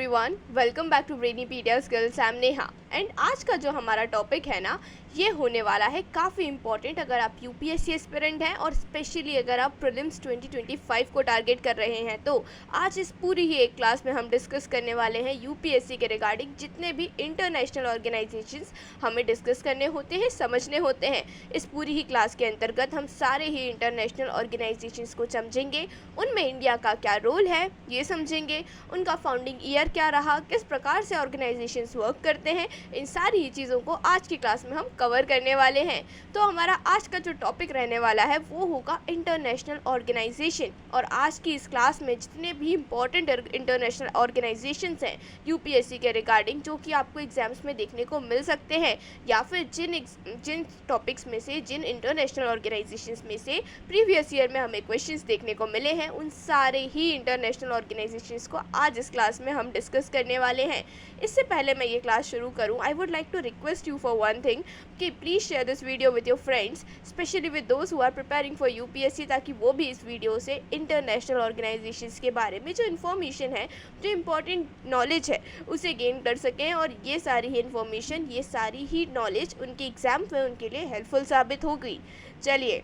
Everyone, welcome back to Brainypedia skills. I am Neha and आज का जो हमारा टॉपिक है ना, ये होने वाला है काफ़ी इंपॉर्टेंट अगर आप यूपीएससी एस्पिरेंट हैं और स्पेशली अगर आप प्रीलिम्स 2025 को टारगेट कर रहे हैं। तो आज इस पूरी ही एक क्लास में हम डिस्कस करने वाले हैं यूपीएससी के रिगार्डिंग जितने भी इंटरनेशनल ऑर्गेनाइजेशंस हमें डिस्कस करने होते हैं, समझने होते हैं। इस पूरी ही क्लास के अंतर्गत हम सारे ही इंटरनेशनल ऑर्गेनाइजेशंस को समझेंगे, उनमें इंडिया का क्या रोल है ये समझेंगे, उनका फाउंडिंग ईयर क्या रहा, किस प्रकार से ऑर्गेनाइजेशंस वर्क करते हैं। इन सारी ही चीज़ों को आज की क्लास में हम कवर करने वाले हैं। तो हमारा आज का जो टॉपिक रहने वाला है वो होगा इंटरनेशनल ऑर्गेनाइजेशन। और आज की इस क्लास में जितने भी इंपॉर्टेंट इंटरनेशनल ऑर्गेनाइजेशंस हैं यूपीएससी के रिगार्डिंग, जो कि आपको एग्जाम्स में देखने को मिल सकते हैं, या फिर जिन टॉपिक्स में से, जिन इंटरनेशनल ऑर्गेनाइजेशंस में से प्रीवियस ईयर में हमें क्वेश्चंस देखने को मिले हैं, उन सारे ही इंटरनेशनल ऑर्गेनाइजेशंस को आज इस क्लास में हम डिस्कस करने वाले हैं। इससे पहले मैं ये क्लास शुरू करूं, I would like to request you for one thing कि please share this video with your friends, specially with those who are preparing for UPSC, ताकि वो भी इस वीडियो से इंटरनेशनल ऑर्गेनाइजेशंस के बारे में जो इन्फॉर्मेशन है, जो इम्पोर्टेंट नॉलेज है, उसे गेन कर सकें। और ये सारी ही इन्फॉर्मेशन, ये सारी ही नॉलेज उनके एग्ज़ाम में उनके लिए हेल्पफुल साबित होगी। चलिए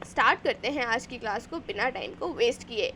स्टार्ट करते हैं आज की क्लास को बिना टाइम को वेस्ट किए।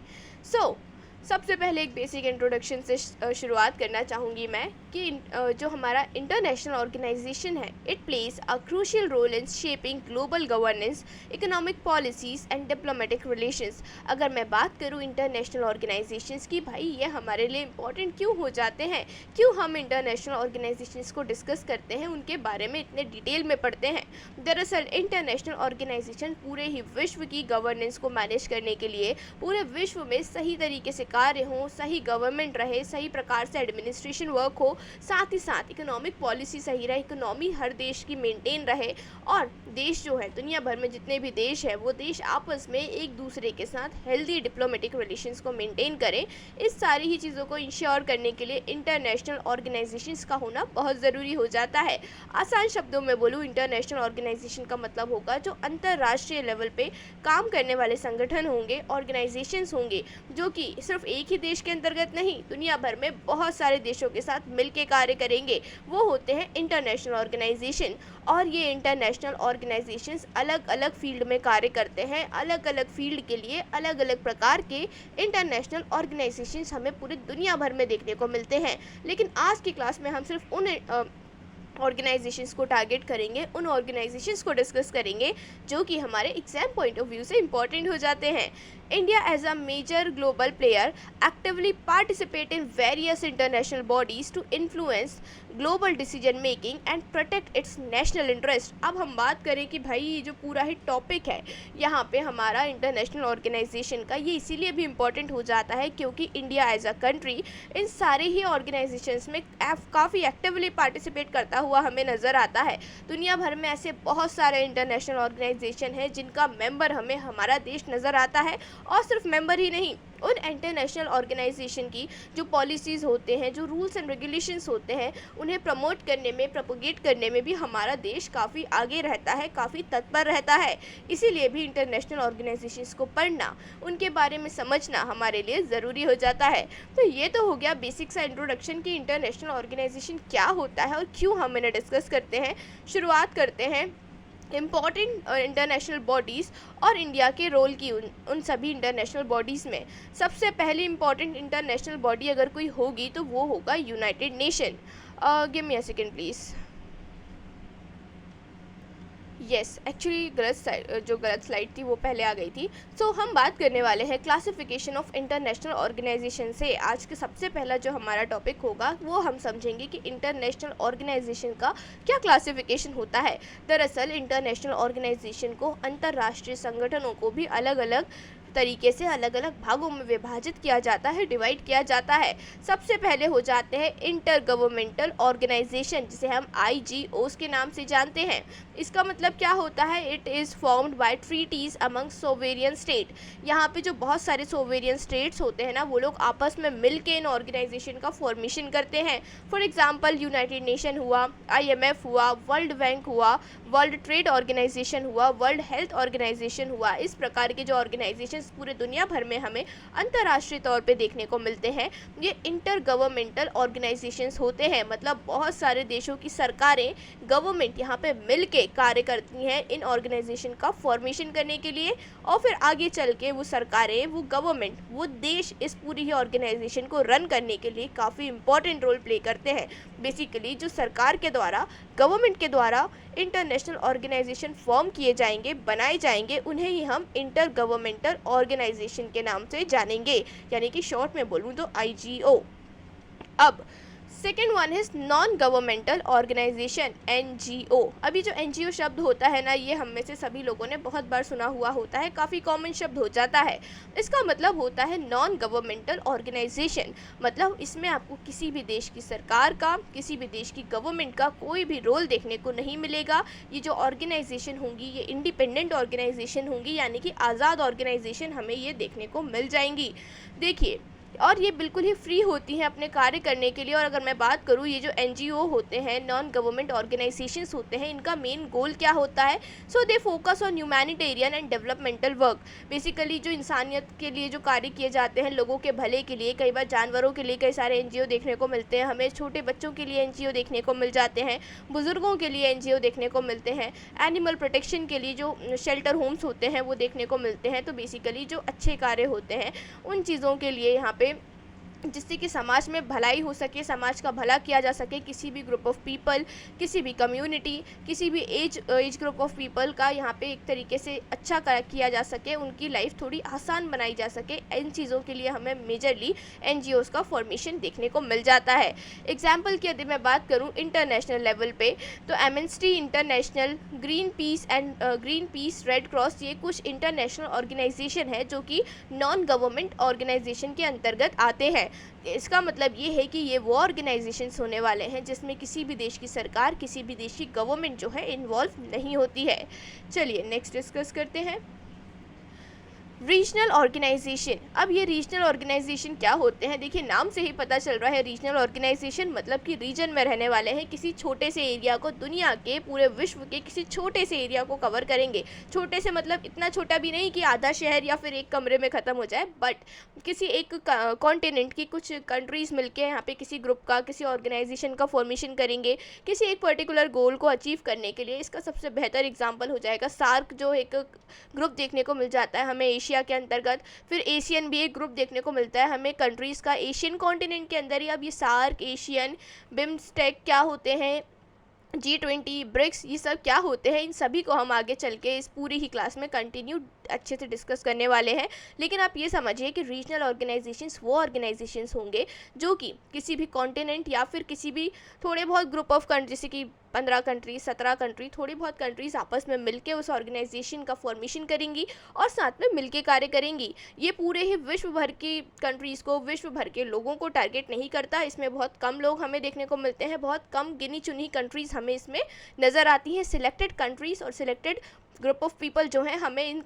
सबसे पहले एक बेसिक इंट्रोडक्शन से शुरुआत करना चाहूँगी मैं कि जो हमारा इंटरनेशनल ऑर्गेनाइजेशन है, it plays a crucial role in shaping global governance, economic policies and diplomatic relations. अगर मैं बात करूँ इंटरनेशनल ऑर्गेनाइजेशंस की, भाई ये हमारे लिए इम्पॉर्टेंट क्यों हो जाते हैं, क्यों हम इंटरनेशनल ऑर्गेनाइजेशंस को डिस्कस करते हैं, उनके बारे में इतने डिटेल में पढ़ते हैं। दरअसल इंटरनेशनल ऑर्गेनाइजेशन पूरे ही विश्व की गवर्नेंस को मैनेज करने के लिए, पूरे विश्व में सही तरीके से कार्य हो, सही गवर्नमेंट रहे, सही प्रकार से एडमिनिस्ट्रेशन वर्क हो, साथ ही साथ इकोनॉमिक पॉलिसी सही रहे, इकोनॉमी हर देश की मेंटेन रहे, और देश जो है, दुनिया भर में जितने भी देश है, वो देश आपस में एक दूसरे के साथ हेल्दी डिप्लोमेटिक रिलेशंस को मेंटेन करें। इस सारी ही चीज़ों को इंश्योर करने के लिए इंटरनेशनल ऑर्गेनाइजेशंस का होना बहुत ज़रूरी हो जाता है। आसान शब्दों में बोलूँ, इंटरनेशनल ऑर्गेनाइजेशन का मतलब होगा जो अंतर्राष्ट्रीय लेवल पे काम करने वाले संगठन होंगे, ऑर्गेनाइजेशंस होंगे, जो कि सिर्फ एक ही देश के अंतर्गत नहीं, दुनिया भर में बहुत सारे देशों के साथ मिलकर कार्य करेंगे, वो होते हैं इंटरनेशनल ऑर्गेनाइजेशन। और ये इंटरनेशनल ऑर्गेनाइजेशंस अलग अलग फील्ड में कार्य करते हैं। अलग अलग फील्ड के लिए अलग अलग प्रकार के इंटरनेशनल ऑर्गेनाइजेशंस हमें पूरी दुनिया भर में देखने को मिलते हैं। लेकिन आज की क्लास में हम सिर्फ उन ऑर्गेनाइजेशंस को टारगेट करेंगे, उन ऑर्गेनाइजेशंस को डिस्कस करेंगे जो कि हमारे एग्जाम पॉइंट ऑफ व्यू से इम्पॉर्टेंट हो जाते हैं। India as a major global player actively participate in various international bodies to influence global decision making and protect its national interest। अब हम बात करें कि भाई ये जो पूरा ही टॉपिक है यहाँ पे हमारा इंटरनेशनल ऑर्गेनाइजेशन का, ये इसीलिए भी इम्पॉर्टेंट हो जाता है क्योंकि इंडिया एज अ कंट्री इन सारे ही ऑर्गेनाइजेशंस में काफ़ी एक्टिवली पार्टिसिपेट करता हुआ हमें नज़र आता है। दुनिया भर में ऐसे बहुत सारे इंटरनेशनल ऑर्गेनाइजेशन हैं जिनका मेंबर हमें हमारा देश नज़र आता है। और सिर्फ मेंबर ही नहीं, उन इंटरनेशनल ऑर्गेनाइजेशन की जो पॉलिसीज़ होते हैं, जो रूल्स एंड रेगुलेशंस होते हैं, उन्हें प्रमोट करने में, प्रोपोगेट करने में भी हमारा देश काफ़ी आगे रहता है, काफ़ी तत्पर रहता है। इसीलिए भी इंटरनेशनल ऑर्गेनाइजेशंस को पढ़ना, उनके बारे में समझना हमारे लिए ज़रूरी हो जाता है। तो ये तो हो गया बेसिक सा इंट्रोडक्शन कि इंटरनेशनल ऑर्गेनाइजेशन क्या होता है और क्यों हम इन्हें डिस्कस करते हैं। शुरुआत करते हैं इम्पॉर्टेंट इंटरनेशनल बॉडीज़ और इंडिया के रोल की उन सभी इंटरनेशनल बॉडीज़ में। सबसे पहली इम्पॉर्टेंट इंटरनेशनल बॉडी अगर कोई होगी तो वो होगा United nation. Give me a second please. Yes, actually गलत स्लाइड थी वो पहले आ गई थी। हम बात करने वाले हैं क्लासिफिकेशन ऑफ इंटरनेशनल ऑर्गेनाइजेशन से। आज के सबसे पहला जो हमारा टॉपिक होगा वो हम समझेंगे कि इंटरनेशनल ऑर्गेनाइजेशन का क्या क्लासिफिकेशन होता है। दरअसल इंटरनेशनल ऑर्गेनाइजेशन को, अंतर्राष्ट्रीय संगठनों को भी अलग अलग तरीके से अलग अलग भागों में विभाजित किया जाता है, डिवाइड किया जाता है। सबसे पहले हो जाते हैं इंटर गवर्नमेंटल ऑर्गेनाइजेशन, जिसे हम IGOs के नाम से जानते हैं। इसका मतलब क्या होता है? It is formed by treaties among sovereign state. यहाँ पे जो बहुत सारे सोवेरियन स्टेट्स होते हैं ना, वो लोग आपस में मिल के इन ऑर्गेनाइजेशन का फॉर्मेशन करते हैं। फॉर एग्जाम्पल यूनाइटेड नेशन हुआ, IMF हुआ, वर्ल्ड बैंक हुआ, वर्ल्ड ट्रेड ऑर्गेनाइजेशन हुआ, वर्ल्ड हेल्थ ऑर्गेनाइजेशन हुआ। इस प्रकार के जो ऑर्गेनाइजेशन ऑर्गेनाइजेशंस पूरे दुनिया भर में हमें अंतर्राष्ट्रीय तौर पे देखने को मिलते हैं, ये इंटर गवर्नमेंटल ऑर्गेनाइजेशंस होते हैं। मतलब बहुत सारे देशों की सरकारें, गवर्नमेंट यहाँ पे मिल के कार्य करती हैं इन ऑर्गेनाइजेशन का फॉर्मेशन करने के लिए, और फिर आगे चल के वो सरकारें, वो गवर्नमेंट, वो देश इस पूरी ही ऑर्गेनाइजेशन को रन करने के लिए काफ़ी इंपॉर्टेंट रोल प्ले करते हैं। बेसिकली जो सरकार के द्वारा, गवर्नमेंट के द्वारा इंटरनेशनल ऑर्गेनाइजेशन फॉर्म किए जाएंगे, बनाए जाएंगे, उन्हें ही हम इंटर गवर्नमेंटल ऑर्गेनाइजेशन के नाम से जानेंगे, यानी कि शॉर्ट में बोलूँ तो IGO। अब second one is non governmental organisation, NGO। अभी जो NGO शब्द होता है ना, ये हम में से सभी लोगों ने बहुत बार सुना हुआ होता है, काफ़ी कॉमन शब्द हो जाता है। इसका मतलब होता है नॉन गवर्नमेंटल ऑर्गेनाइजेशन। मतलब इसमें आपको किसी भी देश की सरकार का, किसी भी देश की गवर्नमेंट का कोई भी रोल देखने को नहीं मिलेगा। ये जो ऑर्गेनाइजेशन होंगी, ये इंडिपेंडेंट ऑर्गेनाइजेशन होंगी, यानी कि आज़ाद ऑर्गेनाइजेशन हमें ये देखने को मिल जाएंगी। देखिए, और ये बिल्कुल ही फ्री होती हैं अपने कार्य करने के लिए। और अगर मैं बात करूँ, ये जो NGO होते हैं, नॉन गवर्नमेंट ऑर्गेनाइजेशंस होते हैं, इनका मेन गोल क्या होता है? So they focus on humanitarian and developmental work. Basically जो इंसानियत के लिए जो कार्य किए जाते हैं, लोगों के भले के लिए, कई बार जानवरों के लिए कई सारे NGO देखने को मिलते हैं हमें, छोटे बच्चों के लिए NGO देखने को मिल जाते हैं, बुज़ुर्गों के लिए NGO देखने को मिलते हैं, एनिमल प्रोटेक्शन के लिए जो शेल्टर होम्स होते हैं वो देखने को मिलते हैं। तो बेसिकली जो अच्छे कार्य होते हैं उन चीज़ों के लिए यहाँ पे, जिससे कि समाज में भलाई हो सके, समाज का भला किया जा सके, किसी भी ग्रुप ऑफ पीपल, किसी भी कम्युनिटी, किसी भी एज ग्रुप ऑफ पीपल का यहाँ पे एक तरीके से अच्छा किया जा सके, उनकी लाइफ थोड़ी आसान बनाई जा सके। इन चीज़ों के लिए हमें मेजरली NGOs का फॉर्मेशन देखने को मिल जाता है। एग्जाम्पल की यदि मैं बात करूँ इंटरनेशनल लेवल पे, तो amnesty international, green peas, red cross, ये कुछ इंटरनेशनल ऑर्गेनाइजेशन है जो कि नॉन गवर्नमेंट ऑर्गेनाइजेशन के अंतर्गत आते हैं। इसका मतलब ये है कि ये वो ऑर्गेनाइजेशंस होने वाले हैं जिसमें किसी भी देश की सरकार, किसी भी देश की गवर्नमेंट जो है इन्वॉल्व नहीं होती है। चलिए नेक्स्ट डिस्कस करते हैं रीजनल ऑर्गेनाइजेशन। अब ये रीजनल ऑर्गेनाइजेशन क्या होते हैं? देखिए, नाम से ही पता चल रहा है, रीजनल ऑर्गेनाइजेशन मतलब कि रीजन में रहने वाले हैं, किसी छोटे से एरिया को, दुनिया के पूरे विश्व के किसी छोटे से एरिया को कवर करेंगे। छोटे से मतलब इतना छोटा भी नहीं कि आधा शहर या फिर एक कमरे में ख़त्म हो जाए, बट किसी एक कॉन्टिनेंट की कुछ कंट्रीज़ मिलके यहाँ पे किसी ग्रुप का, किसी ऑर्गेनाइजेशन का फॉर्मेशन करेंगे किसी एक पर्टिकुलर गोल को अचीव करने के लिए। इसका सबसे बेहतर एग्जाम्पल हो जाएगा सार्क, जो एक ग्रुप देखने को मिल जाता है हमें एशिया के अंतर्गत। फिर एशियन भी एक ग्रुप देखने को मिलता है हमें कंट्रीज़ का, एशियन कॉन्टिनेंट के अंदर ही। अब ये सार्क, एशियन, बिम्स्टेक क्या होते हैं, G20, ब्रिक्स, ये सब क्या होते हैं, इन सभी को हम आगे चल के इस पूरी ही क्लास में कंटिन्यू अच्छे से डिस्कस करने वाले हैं। लेकिन आप ये समझिए कि रीजनल ऑर्गेनाइजेशंस वो ऑर्गेनाइजेशंस होंगे जो कि किसी भी कॉन्टिनेंट या फिर किसी भी थोड़े बहुत ग्रुप ऑफ कंट्री, जैसे कि 15 कंट्री, 17 कंट्री, थोड़ी बहुत कंट्रीज़ आपस में मिलके उस ऑर्गेनाइजेशन का फॉर्मेशन करेंगी और साथ में मिलके कार्य करेंगी। ये पूरे ही विश्व भर की कंट्रीज़ को, विश्व भर के लोगों को टारगेट नहीं करता। इसमें बहुत कम लोग हमें देखने को मिलते हैं, बहुत कम गिनी चुनी कंट्रीज़ हमें इसमें नज़र आती हैं। सिलेक्टेड कंट्रीज़ और सिलेक्टेड ग्रुप ऑफ पीपल जो हैं हमें इन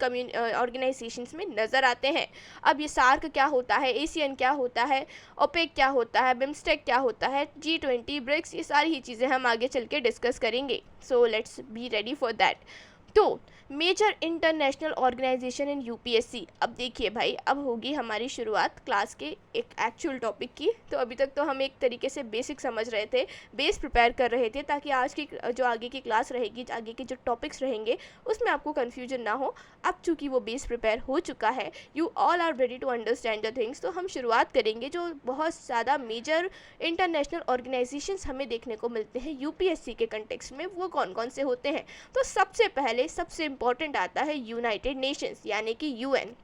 ऑर्गेनाइजेशंस में नज़र आते हैं। अब ये सार्क क्या होता है, एशियन क्या होता है, ओपेक क्या होता है, बिम्स्टेक क्या होता है, G20, ब्रिक्स, ये सारी ही चीज़ें हम आगे चल के डिस्कस करेंगे। So let's be ready for that. तो मेजर इंटरनेशनल ऑर्गेनाइजेशन इन UPSC। अब देखिए भाई, अब होगी हमारी शुरुआत क्लास के एक एक्चुअल टॉपिक की। तो अभी तक तो हम एक तरीके से बेसिक समझ रहे थे, बेस प्रिपेयर कर रहे थे, ताकि आज की जो आगे की क्लास रहेगी, आगे के जो टॉपिक्स रहेंगे उसमें आपको कन्फ्यूजन ना हो। अब चूँकि वो बेस प्रिपेयर हो चुका है, you all are ready to understand the things, तो हम शुरुआत करेंगे जो बहुत ज़्यादा मेजर इंटरनेशनल ऑर्गेनाइजेशंस हमें देखने को मिलते हैं UPSC के कंटेक्स्ट में, वो कौन कौन से होते हैं। तो सबसे पहले सबसे इम्पॉर्टेंट आता है यूनाइटेड नेशंस, यानी कि UN।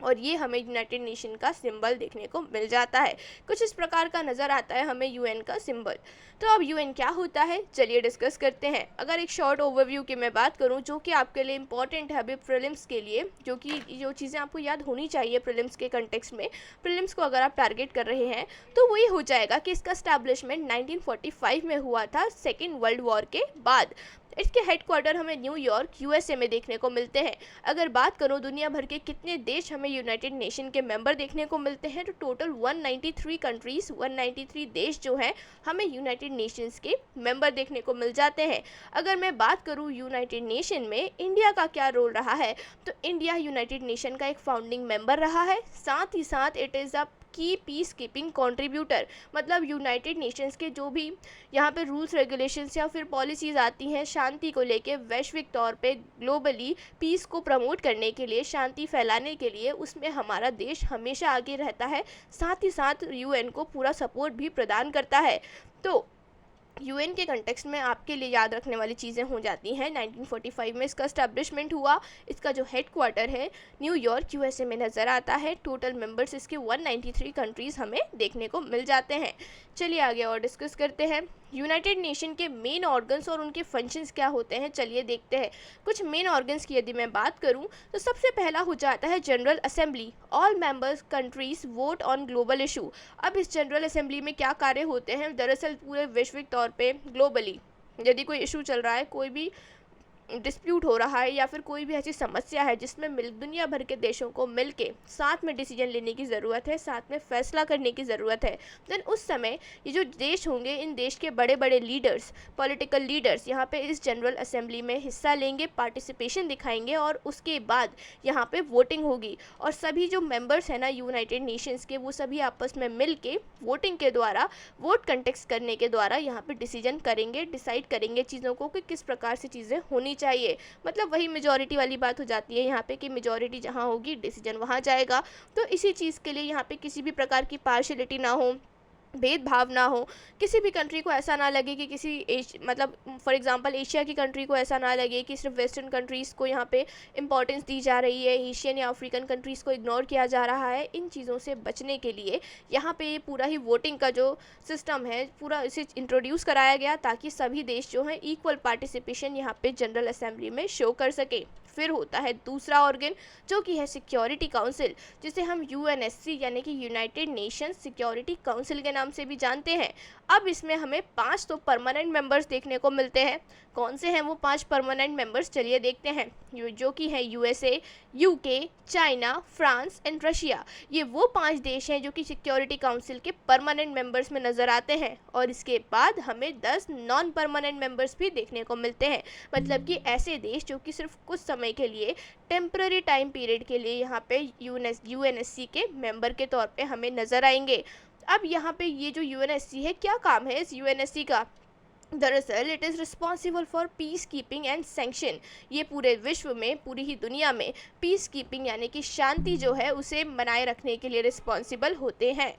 और ये हमें यूनाइटेड नेशन का सिंबल देखने को मिल जाता है, कुछ इस प्रकार का नज़र आता है हमें UN का सिंबल। तो अब UN क्या होता है, चलिए डिस्कस करते हैं। अगर एक शॉर्ट ओवरव्यू की मैं बात करूं, जो कि आपके लिए इंपॉर्टेंट है अभी प्रीलिम्स के लिए, जो चीज़ें आपको याद होनी चाहिए प्रीलिम्स के कंटेक्स्ट में, प्रीलिम्स को अगर आप टारगेट कर रहे हैं, तो वो ये हो जाएगा कि इसका एस्टैब्लिशमेंट 1945 में हुआ था, सेकेंड वर्ल्ड वॉर के बाद। इसके हेडक्वार्टर हमें न्यूयॉर्क USA में देखने को मिलते हैं। अगर बात करो दुनिया भर के कितने देश हमें हमें यूनाइटेड नेशन के मेंबर देखने को मिलते हैं। तो टोटल 193 कंट्रीज़, 193 देश जो हैं हमें यूनाइटेड नेशंस के मेंबर देखने को मिल जाते हैं। अगर मैं बात करूँ यूनाइटेड नेशन में इंडिया का क्या रोल रहा है, तो इंडिया यूनाइटेड नेशन का एक फाउंडिंग मेंबर रहा है। साथ ही साथ इट इज़ अ की पीस कीपिंग कंट्रीब्यूटर, मतलब यूनाइटेड नेशंस के जो भी यहाँ पे रूल्स रेगुलेशंस या फिर पॉलिसीज़ आती हैं शांति को लेके, वैश्विक तौर पे ग्लोबली पीस को प्रमोट करने के लिए, शांति फैलाने के लिए, उसमें हमारा देश हमेशा आगे रहता है। साथ ही साथ यूएन को पूरा सपोर्ट भी प्रदान करता है। तो यूएन के कंटेक्स्ट में आपके लिए याद रखने वाली चीज़ें हो जाती हैं। 1945 में इसका एस्टैब्लिशमेंट हुआ। इसका जो हेडक्वार्टर है न्यूयॉर्क यूएसए में नज़र आता है। टोटल मेंबर्स इसके 193 कंट्रीज़ हमें देखने को मिल जाते हैं। चलिए आगे और डिस्कस करते हैं यूनाइटेड नेशन के मेन ऑर्गन्स और उनके फंक्शंस क्या होते हैं। चलिए देखते हैं। कुछ मेन ऑर्गन्स की यदि मैं बात करूं तो सबसे पहला हो जाता है general assembly. All members countries vote on global issue. अब इस जनरल असेंबली में क्या कार्य होते हैं, दरअसल पूरे वैश्विक तौर पे ग्लोबली यदि कोई इशू चल रहा है, कोई भी डिस्प्यूट हो रहा है या फिर कोई भी ऐसी समस्या है जिसमें दुनिया भर के देशों को मिलके साथ में डिसीजन लेने की ज़रूरत है, साथ में फैसला करने की ज़रूरत है, देन उस समय ये जो देश होंगे, इन देश के बड़े बड़े लीडर्स, पॉलिटिकल लीडर्स यहाँ पे इस जनरल असेंबली में हिस्सा लेंगे, पार्टिसिपेशन दिखाएंगे और उसके बाद यहाँ पे वोटिंग होगी। और सभी जो मेंबर्स हैं ना यूनाइटेड नेशंस के, वो सभी आपस में मिल के वोटिंग के द्वारा, वोट कंटेक्ट करने के द्वारा यहाँ पे डिसीजन करेंगे, डिसाइड करेंगे चीज़ों को कि किस प्रकार से चीज़ें होनी चाहिए। मतलब वही मेजॉरिटी वाली बात हो जाती है यहाँ पे कि मेजॉरिटी जहाँ होगी डिसीजन वहाँ जाएगा। तो इसी चीज़ के लिए यहाँ पे किसी भी प्रकार की पार्शियलिटी ना हो, भेदभाव ना हो, किसी भी कंट्री को ऐसा ना लगे कि किसी मतलब फॉर एग्जांपल एशिया की कंट्री को ऐसा ना लगे कि सिर्फ वेस्टर्न कंट्रीज़ को यहाँ पे इंपॉर्टेंस दी जा रही है, एशियन या अफ्रीकन कंट्रीज़ को इग्नोर किया जा रहा है। इन चीज़ों से बचने के लिए यहाँ पे ये पूरा ही वोटिंग का जो सिस्टम है पूरा इसे इंट्रोड्यूस कराया गया ताकि सभी देश जो हैं इक्वल पार्टिसिपेशन यहाँ पे जनरल असेंबली में शो कर सके। फिर होता है दूसरा ऑर्गन जो कि है सिक्योरिटी काउंसिल, जिसे हम यूएनएससी यानी कि यूनाइटेड नेशंस सिक्योरिटी काउंसिल के नाम से भी जानते हैं। अब इसमें हमें 5 तो परमानेंट मेंबर्स देखने को मिलते हैं। कौन से हैं वो 5 परमानेंट मेंबर्स, चलिए देखते हैं। जो कि है USA, UK, China, France and Russia. ये वो 5 देश हैं जो कि सिक्योरिटी काउंसिल के परमानेंट मेंबर्स में नज़र आते हैं। और इसके बाद हमें 10 नॉन परमानेंट मेंबर्स भी देखने को मिलते हैं, मतलब कि ऐसे देश जो कि सिर्फ कुछ समय के लिए, टेम्पररी टाइम पीरियड के लिए यहाँ पे यूएनएससी के मेंबर के तौर पे हमें नज़र आएंगे। अब यहाँ पे ये जो यूएनएससी है, क्या काम है इस यूएनएससी का, दरअसल it is responsible for peace keeping and sanction. ये पूरे विश्व में, पूरी ही दुनिया में पीस कीपिंग यानी कि शांति जो है उसे बनाए रखने के लिए रिस्पॉन्सिबल होते हैं।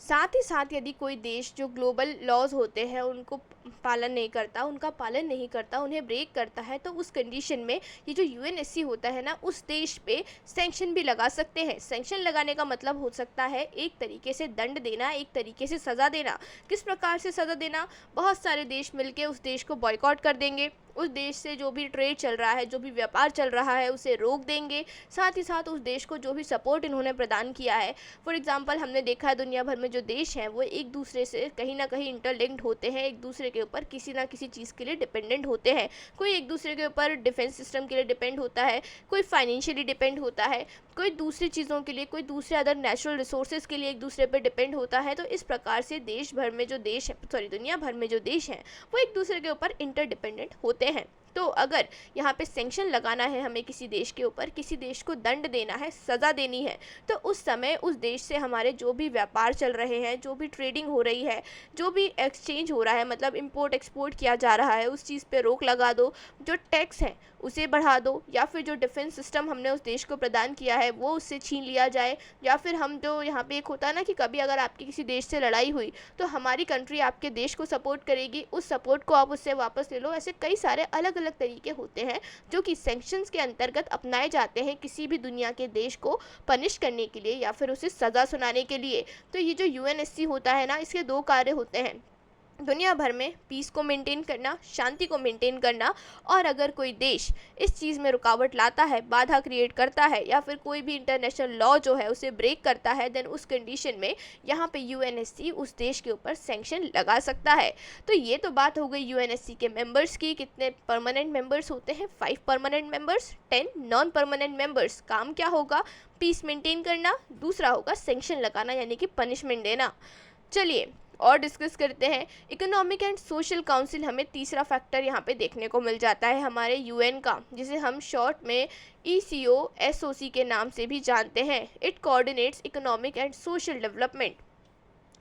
साथ ही साथ यदि कोई देश जो ग्लोबल लॉज होते हैं उनको पालन नहीं करता, उनका पालन नहीं करता, उन्हें ब्रेक करता है, तो उस कंडीशन में ये जो यूएनएससी होता है ना, उस देश पे सैंक्शन भी लगा सकते हैं। सैंक्शन लगाने का मतलब हो सकता है एक तरीके से दंड देना, एक तरीके से सज़ा देना। किस प्रकार से सज़ा देना, बहुत सारे देश मिलके उस देश को बॉयकॉट कर देंगे, उस देश से जो भी ट्रेड चल रहा है, जो भी व्यापार चल रहा है उसे रोक देंगे। साथ ही साथ उस देश को जो भी सपोर्ट इन्होंने प्रदान किया है, फॉर एग्जांपल हमने देखा है दुनिया भर में जो देश हैं वो एक दूसरे से कहीं ना कहीं इंटरलिंक्ड होते हैं, एक दूसरे के ऊपर किसी ना किसी चीज़ के लिए डिपेंडेंट होते हैं। कोई एक दूसरे के ऊपर डिफेंस सिस्टम के लिए डिपेंड होता है, कोई फाइनेंशियली डिपेंड होता है, कोई दूसरी चीज़ों के लिए, कोई दूसरे अदर नेचुरल रिसोर्सेज के लिए एक दूसरे पर डिपेंड होता है। तो इस प्रकार से देश भर में जो देश है, दुनिया भर में जो देश हैं वो एक दूसरे के ऊपर इंटरडिपेंडेंट होते हैं। तो अगर यहाँ पे सैंक्शन लगाना है हमें किसी देश के ऊपर, किसी देश को दंड देना है, सज़ा देनी है, तो उस समय उस देश से हमारे जो भी व्यापार चल रहे हैं, जो भी ट्रेडिंग हो रही है, जो भी एक्सचेंज हो रहा है, मतलब इंपोर्ट एक्सपोर्ट किया जा रहा है, उस चीज़ पे रोक लगा दो। जो टैक्स है उसे बढ़ा दो, या फिर जो डिफेंस सिस्टम हमने उस देश को प्रदान किया है वो उससे छीन लिया जाए। या फिर हम जो यहाँ पे एक होता है ना कि कभी अगर आपकी किसी देश से लड़ाई हुई तो हमारी कंट्री आपके देश को सपोर्ट करेगी, उस सपोर्ट को आप उससे वापस ले लो। ऐसे कई सारे अलग अलग तरीके होते हैं जो कि सैंक्शंस के अंतर्गत अपनाए जाते हैं किसी भी दुनिया के देश को पनिश करने के लिए या फिर उसे सज़ा सुनाने के लिए। तो ये जो यूएनएससी होता है ना, इसके 2 कार्य होते हैं। दुनिया भर में पीस को मेंटेन करना, शांति को मेंटेन करना। और अगर कोई देश इस चीज़ में रुकावट लाता है, बाधा क्रिएट करता है या फिर कोई भी इंटरनेशनल लॉ जो है उसे ब्रेक करता है, देन उस कंडीशन में यहाँ पे यूएनएससी उस देश के ऊपर सैंक्शन लगा सकता है। तो ये तो बात हो गई यूएनएससी के मेंबर्स की। कितने परमानेंट मेंबर्स होते हैं? 5 permanent members, 10 non permanent members. काम क्या होगा? पीस मेंटेन करना, दूसरा होगा सैंक्शन लगाना यानी कि पनिशमेंट देना। चलिए और डिस्कस करते हैं। इकोनॉमिक एंड सोशल काउंसिल, हमें तीसरा फैक्टर यहाँ पे देखने को मिल जाता है हमारे यूएन का, जिसे हम शॉर्ट में ECOSOC के नाम से भी जानते हैं। It coordinates economic and social development.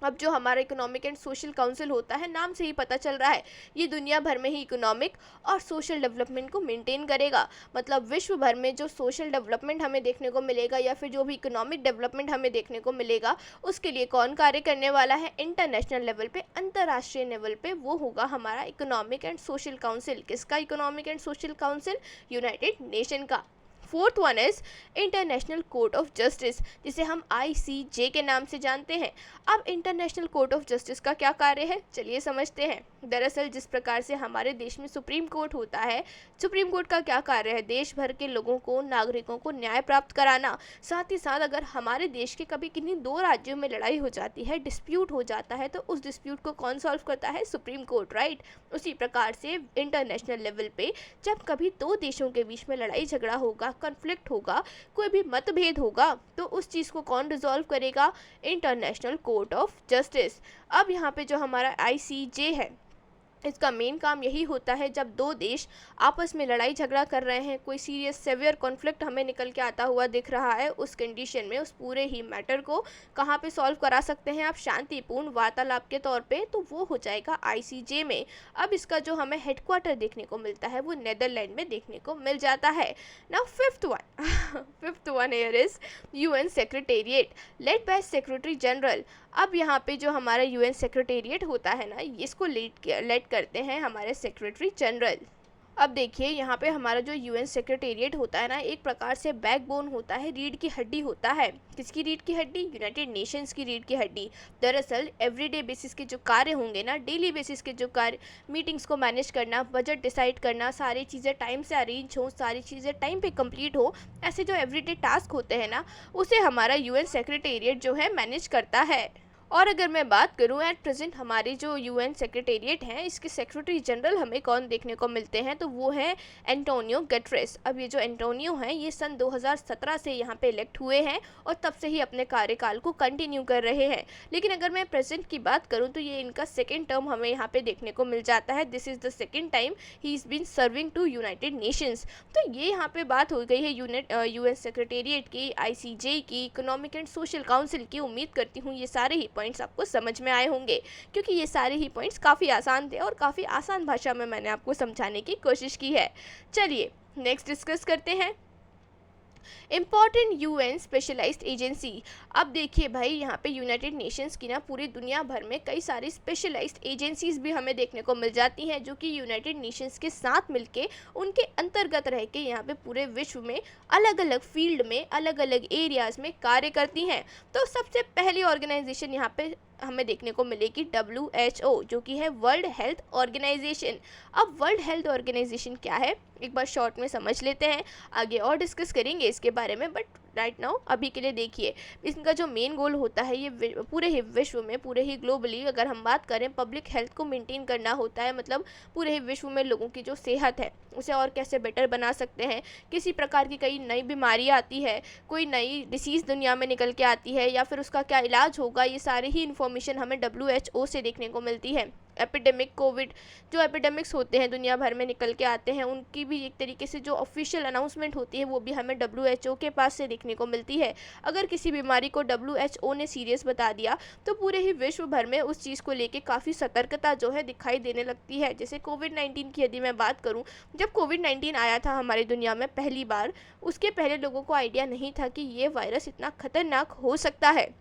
अब जो हमारा इकोनॉमिक एंड सोशल काउंसिल होता है, नाम से ही पता चल रहा है, ये दुनिया भर में ही इकोनॉमिक और सोशल डेवलपमेंट को मेंटेन करेगा। मतलब विश्व भर में जो सोशल डेवलपमेंट हमें देखने को मिलेगा या फिर जो भी इकोनॉमिक डेवलपमेंट हमें देखने को मिलेगा, उसके लिए कौन कार्य करने वाला है? इंटरनेशनल लेवल पे, अंतर्राष्ट्रीय लेवल पे, वो होगा हमारा इकोनॉमिक एंड सोशल काउंसिल। किसका economic and social council? United nation का। Fourth one is international court of justice, जिसे हम ICJ के नाम से जानते हैं। अब इंटरनेशनल कोर्ट ऑफ जस्टिस का क्या कार्य है, चलिए समझते हैं। दरअसल जिस प्रकार से हमारे देश में सुप्रीम कोर्ट होता है, सुप्रीम कोर्ट का क्या कार्य है? देश भर के लोगों को, नागरिकों को न्याय प्राप्त कराना। साथ ही साथ अगर हमारे देश के कभी किन्हीं दो राज्यों में लड़ाई हो जाती है, डिस्प्यूट हो जाता है, तो उस डिस्प्यूट को कौन सॉल्व करता है? Supreme court, right. उसी प्रकार से इंटरनेशनल लेवल पे जब कभी दो देशों के बीच में लड़ाई झगड़ा होगा, कॉन्फ्लिक्ट होगा, कोई भी मतभेद होगा, तो उस चीज़ को कौन रिजॉल्व करेगा? International court of justice. अब यहाँ पे जो हमारा ICJ है, इसका मेन काम यही होता है, जब दो देश आपस में लड़ाई झगड़ा कर रहे हैं, कोई सीरियस सेवियर कॉन्फ्लिक्ट हमें निकल के आता हुआ दिख रहा है, उस कंडीशन में उस पूरे ही मैटर को कहाँ पे सॉल्व करा सकते हैं आप? शांतिपूर्ण वार्तालाप के तौर पे, तो वो हो जाएगा ICJ में। अब इसका जो हमें हेडक्वार्टर देखने को मिलता है वो नेदरलैंड में देखने को मिल जाता है। Now fifth one here is UN secretariat led by secretary general. अब यहाँ पे जो हमारा UN सेक्रेटेरिएट होता है ना, इसको लेड करते हैं हमारे सेक्रेटरी जनरल। अब देखिए यहाँ पे हमारा जो UN सेक्रेटेरिएट होता है ना, एक प्रकार से बैकबोन होता है, रीढ़ की हड्डी होता है। किसकी रीढ़ की हड्डी? यूनाइटेड नेशंस की रीढ़ की हड्डी। दरअसल एवरीडे बेसिस के जो कार्य होंगे ना, डेली बेसिस के जो कार्य, मीटिंग्स को मैनेज करना, बजट डिसाइड करना, सारी चीज़ें टाइम से अरेंज हो, सारी चीज़ें टाइम पे कंप्लीट हो, ऐसे जो एवरीडे टास्क होते हैं ना, उसे हमारा UN सेक्रेटेरिएट जो है मैनेज करता है। और अगर मैं बात करूं एट प्रेजेंट हमारी जो UN सेक्रेटेरिएट हैं, इसके सेक्रेटरी जनरल हमें कौन देखने को मिलते हैं? तो वो है एंटोनियो गुटेरेस। अब ये जो एंटोनियो हैं, ये सन 2017 से यहाँ पे इलेक्ट हुए हैं और तब से ही अपने कार्यकाल को कंटिन्यू कर रहे हैं। लेकिन अगर मैं प्रेजेंट की बात करूँ तो ये इनका सेकेंड टर्म हमें यहाँ पे देखने को मिल जाता है। This is the second time he is been serving to United Nations. तो ये यहाँ पे बात हो गई है UN सेक्रेटेरिएट की, ICJ की, इकोनॉमिक एंड सोशल काउंसिल की। उम्मीद करती हूँ ये सारे ही पॉइंट्स आपको समझ में आए होंगे, क्योंकि ये सारे ही पॉइंट्स काफ़ी आसान थे और काफ़ी आसान भाषा में मैंने आपको समझाने की कोशिश की है। चलिए नेक्स्ट डिस्कस करते हैं इम्पॉर्टेंट UN स्पेशलाइज्ड एजेंसी। अब देखिए भाई, यहाँ पे यूनाइटेड नेशंस की ना पूरी दुनिया भर में कई सारी स्पेशलाइज्ड एजेंसीज भी हमें देखने को मिल जाती हैं, जो कि यूनाइटेड नेशंस के साथ मिलके उनके अंतर्गत रह के यहाँ पे पूरे विश्व में अलग अलग फील्ड में, अलग अलग एरियाज़ में कार्य करती हैं। तो सबसे पहली ऑर्गेनाइजेशन यहाँ पे हमें देखने को मिलेगी WHO, जो कि है वर्ल्ड हेल्थ ऑर्गेनाइजेशन। अब वर्ल्ड हेल्थ ऑर्गेनाइजेशन क्या है, एक बार शॉर्ट में समझ लेते हैं, आगे और डिस्कस करेंगे इसके बारे में। बट राइट नाउ अभी के लिए देखिए, इनका जो मेन गोल होता है, ये पूरे ही विश्व में, पूरे ही ग्लोबली अगर हम बात करें, पब्लिक हेल्थ को मेंटेन करना होता है। मतलब पूरे ही विश्व में लोगों की जो सेहत है उसे और कैसे बेटर बना सकते हैं। किसी प्रकार की कई नई बीमारी आती है, कोई नई डिसीज़ दुनिया में निकल के आती है, या फिर उसका क्या इलाज होगा, ये सारी ही इन्फॉर्मेशन हमें WHO से देखने को मिलती है। एपिडेमिक, कोविड जो एपिडेमिक्स होते हैं दुनिया भर में निकल के आते हैं, उनकी भी एक तरीके से जो ऑफिशियल अनाउंसमेंट होती है वो भी हमें WHO के पास से देखने को मिलती है। अगर किसी बीमारी को WHO ने सीरियस बता दिया तो पूरे ही विश्व भर में उस चीज़ को लेके काफ़ी सतर्कता जो है दिखाई देने लगती है। जैसे कोविड-19 की यदि मैं बात करूं, जब कोविड-19 आया था हमारी दुनिया में पहली बार, उसके पहले लोगों को आइडिया नहीं था कि ये वायरस इतना खतरनाक हो सकता है।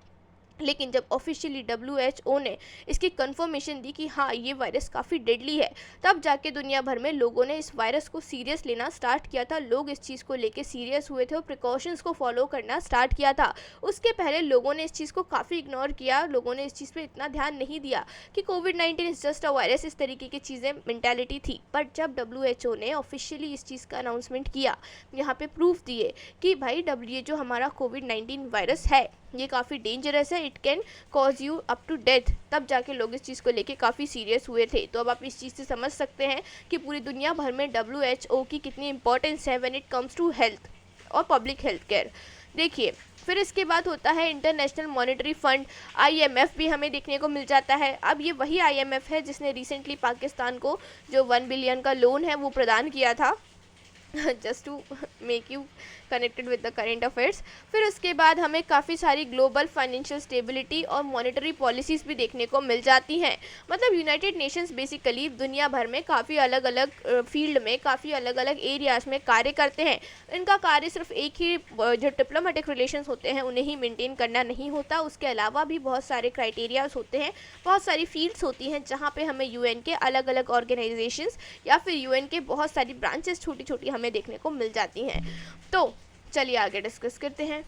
लेकिन जब ऑफिशियली WHO ने इसकी कंफर्मेशन दी कि हाँ ये वायरस काफ़ी डेडली है, तब जाके दुनिया भर में लोगों ने इस वायरस को सीरियस लेना स्टार्ट किया था। लोग इस चीज़ को लेके सीरियस हुए थे और प्रिकॉशंस को फॉलो करना स्टार्ट किया था। उसके पहले लोगों ने इस चीज़ को काफ़ी इग्नोर किया, लोगों ने इस चीज़ पे इतना ध्यान नहीं दिया कि कोविड-19 इज़ जस्ट अ वायरस, इस तरीके की चीज़ें मेंटालिटी थी। बट जब WHO ने ऑफिशियली इस चीज़ का अनाउंसमेंट किया, यहाँ पे प्रूफ दिए कि भाई ये जो हमारा कोविड-19 वायरस है ये काफ़ी डेंजरस है, it can cause you up to death, तब जाके लोग इस चीज़ को लेके काफ़ी सीरियस हुए थे। तो अब आप इस चीज़ से समझ सकते हैं कि पूरी दुनिया भर में WHO की कितनी इंपॉर्टेंस है when it comes to health और पब्लिक हेल्थ केयर। देखिए, फिर इसके बाद होता है इंटरनेशनल मॉनेटरी फंड, IMF भी हमें देखने को मिल जाता है। अब ये वही IMF है जिसने रिसेंटली पाकिस्तान को जो 1 बिलियन का लोन है वो प्रदान किया था, just to make you connected with the current affairs. फिर उसके बाद हमें काफ़ी सारी ग्लोबल फाइनेंशियल स्टेबिलिटी और मॉनेटरी पॉलिसीज़ भी देखने को मिल जाती हैं। मतलब यूनाइटेड नेशंस बेसिकली दुनिया भर में काफ़ी अलग अलग फील्ड में, काफ़ी अलग अलग एरियाज़ में कार्य करते हैं। इनका कार्य सिर्फ एक ही जो डिप्लोमेटिक रिलेशंस होते हैं उन्हें ही मेंटेन करना नहीं होता, उसके अलावा भी बहुत सारे क्राइटेरियाज होते हैं, बहुत सारी फील्ड्स होती हैं जहाँ पे हमें UN के अलग अलग ऑर्गेनाइजेशंस या फिर UN के बहुत सारी ब्रांचेस छोटी छोटी हमें देखने को मिल जाती हैं। तो चलिए आगे डिस्कस करते हैं।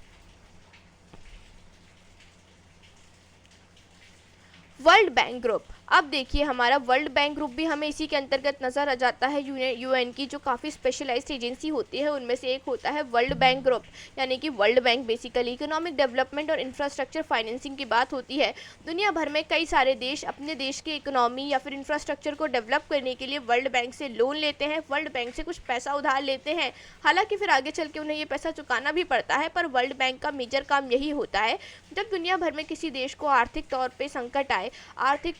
वर्ल्ड बैंक ग्रुप, अब देखिए हमारा वर्ल्ड बैंक ग्रुप भी हमें इसी के अंतर्गत नज़र आ जाता है। UN की जो काफ़ी स्पेशलाइज्ड एजेंसी होती है उनमें से एक होता है वर्ल्ड बैंक ग्रुप, यानी कि world bank basically economic development और इंफ्रास्ट्रक्चर फाइनेंसिंग की बात होती है। दुनिया भर में कई सारे देश अपने देश के इकोनॉमी या फिर इंफ्रास्ट्रक्चर को डेवलप करने के लिए वर्ल्ड बैंक से लोन लेते हैं, वर्ल्ड बैंक से कुछ पैसा उधार लेते हैं। हालांकि फिर आगे चल के उन्हें ये पैसा चुकाना भी पड़ता है, पर वर्ल्ड बैंक का मेजर काम यही होता है जब दुनिया भर में किसी देश को आर्थिक तौर पर संकट आए, आर्थिक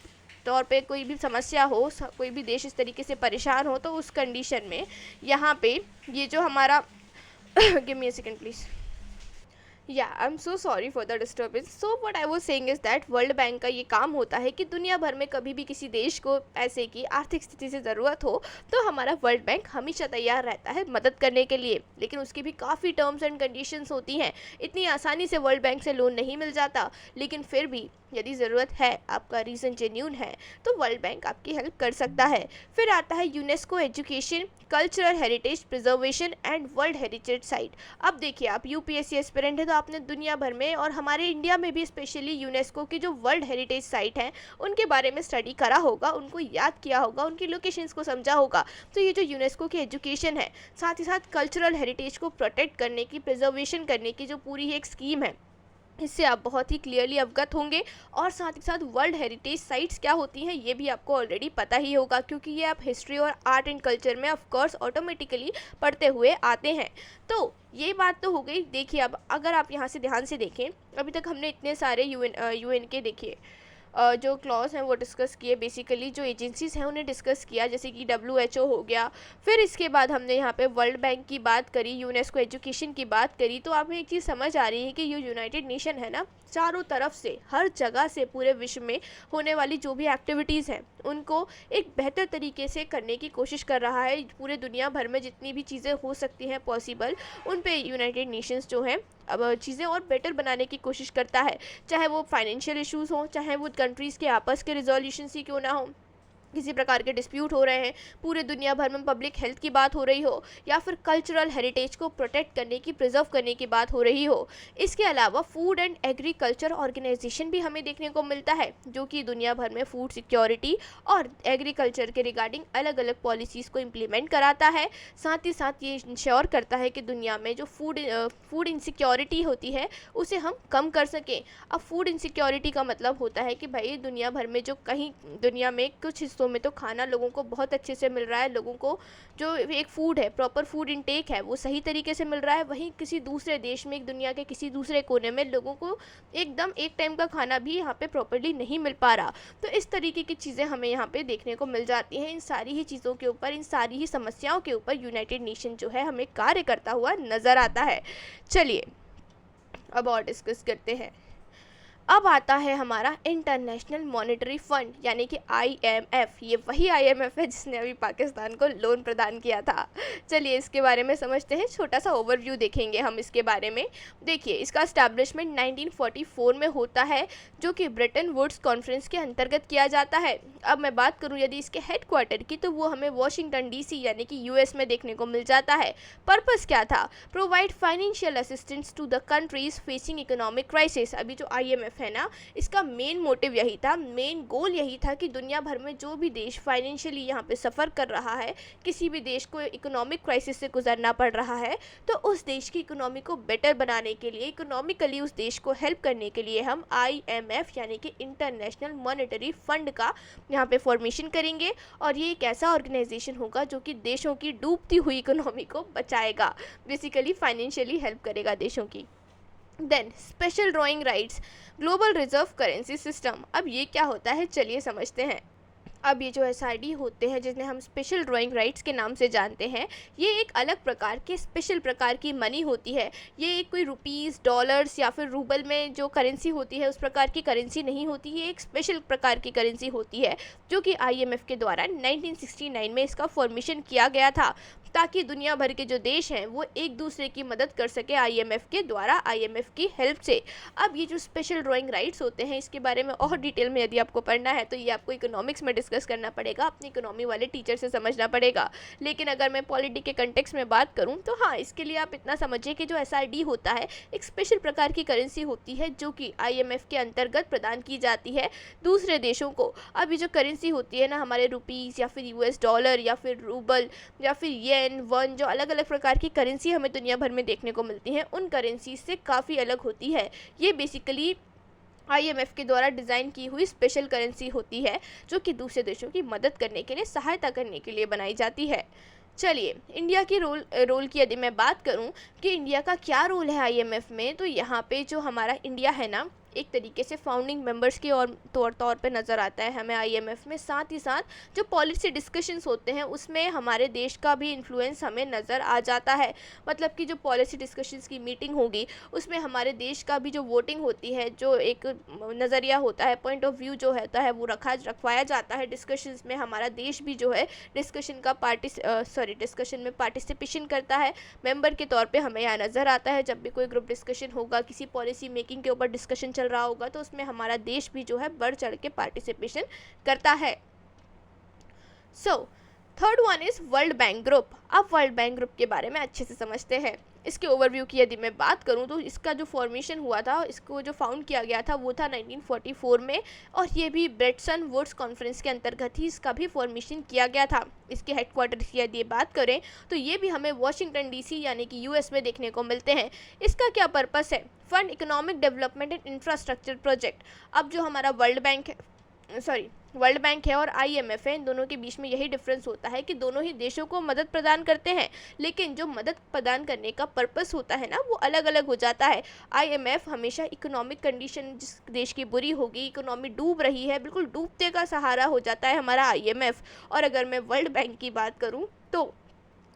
तौर पे कोई भी समस्या हो, कोई भी देश इस तरीके से परेशान हो, तो उस कंडीशन में यहाँ पे ये जो हमारा give me a second please, या I am so sorry for the disturbance. So what I was saying is that world bank का ये काम होता है कि दुनिया भर में कभी भी किसी देश को पैसे की आर्थिक स्थिति से ज़रूरत हो तो हमारा वर्ल्ड बैंक हमेशा तैयार रहता है मदद करने के लिए। लेकिन उसकी भी काफ़ी टर्म्स एंड कंडीशंस होती हैं, इतनी आसानी से वर्ल्ड बैंक से लोन नहीं मिल जाता। लेकिन फिर भी यदि ज़रूरत है, आपका रीज़न जेन्यून है, तो वर्ल्ड बैंक आपकी हेल्प कर सकता है। फिर आता है UNESCO education, cultural heritage preservation and world heritage site. अब देखिए, आप UPSC एस्पिरेंट है तो आपने दुनिया भर में और हमारे इंडिया में भी स्पेशली यूनेस्को की जो वर्ल्ड हेरिटेज साइट हैं उनके बारे में स्टडी करा होगा, उनको याद किया होगा, उनकी लोकेशंस को समझा होगा। तो ये जो यूनेस्को की एजुकेशन है, साथ ही साथ कल्चरल हेरिटेज को प्रोटेक्ट करने की, प्रिजर्वेशन करने की जो पूरी एक स्कीम है, इससे आप बहुत ही क्लियरली अवगत होंगे। और साथ ही साथ वर्ल्ड हेरिटेज साइट्स क्या होती हैं ये भी आपको ऑलरेडी पता ही होगा, क्योंकि ये आप हिस्ट्री और आर्ट एंड कल्चर में ऑफ कोर्स ऑटोमेटिकली पढ़ते हुए आते हैं। तो ये बात तो हो गई। देखिए, अब अगर आप यहाँ से ध्यान से देखें, अभी तक हमने इतने सारे UN के देखिए जो क्लॉज हैं वो डिस्कस किए, बेसिकली जो एजेंसीज़ हैं उन्हें डिस्कस किया, जैसे कि WHO हो गया। फिर इसके बाद हमने यहाँ पे वर्ल्ड बैंक की बात करी, यूनेस्को एजुकेशन की बात करी। तो आप में एक चीज़ समझ आ रही है कि ये यूनाइटेड नेशन है ना, चारों तरफ से, हर जगह से, पूरे विश्व में होने वाली जो भी एक्टिविटीज़ हैं उनको एक बेहतर तरीके से करने की कोशिश कर रहा है। पूरे दुनिया भर में जितनी भी चीज़ें हो सकती हैं पॉसिबल, उन पे यूनाइटेड नेशंस जो हैं अब चीज़ें और बेटर बनाने की कोशिश करता है, चाहे वो फाइनेंशियल इश्यूज़ हों, चाहे वो कंट्रीज़ के आपस के रिजोल्यूशन ही क्यों ना हो, किसी प्रकार के डिस्प्यूट हो रहे हैं, पूरे दुनिया भर में पब्लिक हेल्थ की बात हो रही हो, या फिर कल्चरल हेरिटेज को प्रोटेक्ट करने की, प्रिजर्व करने की बात हो रही हो। इसके अलावा फूड एंड एग्रीकल्चर ऑर्गेनाइजेशन भी हमें देखने को मिलता है, जो कि दुनिया भर में फूड सिक्योरिटी और एग्रीकल्चर के रिगार्डिंग अलग अलग पॉलिसीज़ को इम्प्लीमेंट कराता है। साथ ही साथ ये इंश्योर करता है कि दुनिया में जो फूड इनसिक्योरिटी होती है उसे हम कम कर सकें। अब फूड इनसिक्योरिटी का मतलब होता है कि भाई दुनिया भर में जो कहीं दुनिया में कुछ हिस्सों में तो खाना लोगों को बहुत अच्छे से मिल रहा है, लोगों को जो एक फूड है, प्रॉपर फूड इनटेक है, वो सही तरीके से मिल रहा है। वहीं किसी दूसरे देश में, एक दुनिया के किसी दूसरे कोने में लोगों को एकदम एक टाइम का खाना भी यहाँ पे प्रॉपर्ली नहीं मिल पा रहा। तो इस तरीके की चीज़ें हमें यहाँ पे देखने को मिल जाती हैं। इन सारी ही चीज़ों के ऊपर, इन सारी ही समस्याओं के ऊपर यूनाइटेड नेशन जो है हमें कार्य करता हुआ नज़र आता है। चलिए अब और डिस्कस करते हैं। अब आता है हमारा इंटरनेशनल मॉनेटरी फंड यानी कि IMF। ये वही IMF है जिसने अभी पाकिस्तान को लोन प्रदान किया था। चलिए इसके बारे में समझते हैं, छोटा सा ओवरव्यू देखेंगे हम इसके बारे में। देखिए, इसका एस्टैब्लिशमेंट 1944 में होता है, जो कि ब्रेटन वुड्स कॉन्फ्रेंस के अंतर्गत किया जाता है। अब मैं बात करूं यदि इसके हेडक्वार्टर की, तो वो हमें वॉशिंगटन DC यानी कि US में देखने को मिल जाता है। पर्पस क्या था? Provide financial assistance to the countries facing economic crisis. अभी जो IMF है ना, इसका मेन मोटिव यही था, मेन गोल यही था कि दुनिया भर में जो भी देश फाइनेंशियली यहाँ पे सफ़र कर रहा है, किसी भी देश को इकोनॉमिक क्राइसिस से गुजरना पड़ रहा है, तो उस देश की इकोनॉमी को बेटर बनाने के लिए, इकोनॉमिकली उस देश को हेल्प करने के लिए हम IMF यानी कि इंटरनेशनल मॉनेटरी फंड का यहाँ पे फॉर्मेशन करेंगे। और ये एक ऐसा ऑर्गेनाइजेशन होगा जो कि देशों की डूबती हुई इकोनॉमी को बचाएगा, बेसिकली फाइनेंशियली हेल्प करेगा देशों की। Then special drawing rights, global reserve currency system. अब ये क्या होता है, चलिए समझते हैं। अब ये जो SRD होते हैं, जिन्हें हम स्पेशल ड्राइंग राइट्स के नाम से जानते हैं, ये एक अलग प्रकार के स्पेशल प्रकार की मनी होती है। ये एक कोई रुपीज़, डॉलर्स या फिर रूबल में जो करेंसी होती है उस प्रकार की करेंसी नहीं होती। ये एक स्पेशल प्रकार की करेंसी होती है, जो कि IMF के द्वारा 1969 में इसका फॉर्मेशन किया गया था, ताकि दुनिया भर के जो देश हैं वो एक दूसरे की मदद कर सके IMF के द्वारा, IMF की हेल्प से। अब ये जो स्पेशल ड्राइंग राइट्स होते हैं, इसके बारे में और डिटेल में यदि आपको पढ़ना है तो ये आपको इकोनॉमिक्स में डिस्कस करना पड़ेगा, अपनी इकोनॉमी वाले टीचर से समझना पड़ेगा। लेकिन अगर मैं पॉलिटी के कंटेक्स्ट में बात करूँ तो हाँ, इसके लिए आप इतना समझिए कि जो SRD होता है एक स्पेशल प्रकार की करेंसी होती है, जो कि IMF के अंतर्गत प्रदान की जाती है दूसरे देशों को। अब ये जो करेंसी होती है ना, हमारे रुपीज़ या फिर US डॉलर या फिर रूबल या फिर येन, वन, जो अलग अलग प्रकार की करेंसी हमें दुनिया भर में देखने को मिलती हैं, उन करेंसी से काफ़ी अलग होती है। ये बेसिकली IMF के द्वारा डिज़ाइन की हुई स्पेशल करेंसी होती है, जो कि दूसरे देशों की मदद करने के लिए, सहायता करने के लिए बनाई जाती है। चलिए, इंडिया की रोल की यदि मैं बात करूं कि इंडिया का क्या रोल है IMF में, तो यहाँ पे जो हमारा इंडिया है ना, एक तरीके से फाउंडिंग मेंबर्स के और तौर पे नज़र आता है हमें IMF में। साथ ही साथ जो पॉलिसी डिस्कशंस होते हैं उसमें हमारे देश का भी इन्फ्लुएंस हमें नज़र आ जाता है। मतलब कि जो पॉलिसी डिस्कशंस की मीटिंग होगी उसमें हमारे देश का भी जो वोटिंग होती है, जो एक नज़रिया होता है, पॉइंट ऑफ व्यू जो होता है, वो रखवाया जाता है डिस्कशंस में। हमारा देश भी जो है डिस्कशन में पार्टिसिपेशन करता है, मेंबर के तौर पे हमें यहाँ नज़र आता है। जब भी कोई ग्रुप डिस्कशन होगा, किसी पॉलिसी मेकिंग के ऊपर डिस्कशन चल रहा होगा, तो उसमें हमारा देश भी जो है बढ़ चढ़ के पार्टिसिपेशन करता है। Third one is world bank group. अब वर्ल्ड बैंक ग्रुप के बारे में अच्छे से समझते हैं। इसके ओवरव्यू की यदि मैं बात करूं तो इसका जो फॉर्मेशन हुआ था, इसको जो फाउंड किया गया था, वो था 1944 में, और ये भी ब्रेटन वुड्स कॉन्फ्रेंस के अंतर्गत ही इसका भी फॉर्मेशन किया गया था। इसके हेडक्वार्टर की यदि बात करें तो ये भी हमें वॉशिंगटन DC यानी कि US में देखने को मिलते हैं। इसका क्या पर्पस है? Fund economic development and infrastructure project. अब जो हमारा वर्ल्ड बैंक है और IMF है, इन दोनों के बीच में यही डिफरेंस होता है कि दोनों ही देशों को मदद प्रदान करते हैं, लेकिन जो मदद प्रदान करने का पर्पस होता है ना, वो अलग अलग हो जाता है। IMF हमेशा इकोनॉमिक कंडीशन, जिस देश की बुरी होगी, इकोनॉमी डूब रही है, बिल्कुल डूबते का सहारा हो जाता है हमारा IMF। और अगर मैं वर्ल्ड बैंक की बात करूँ तो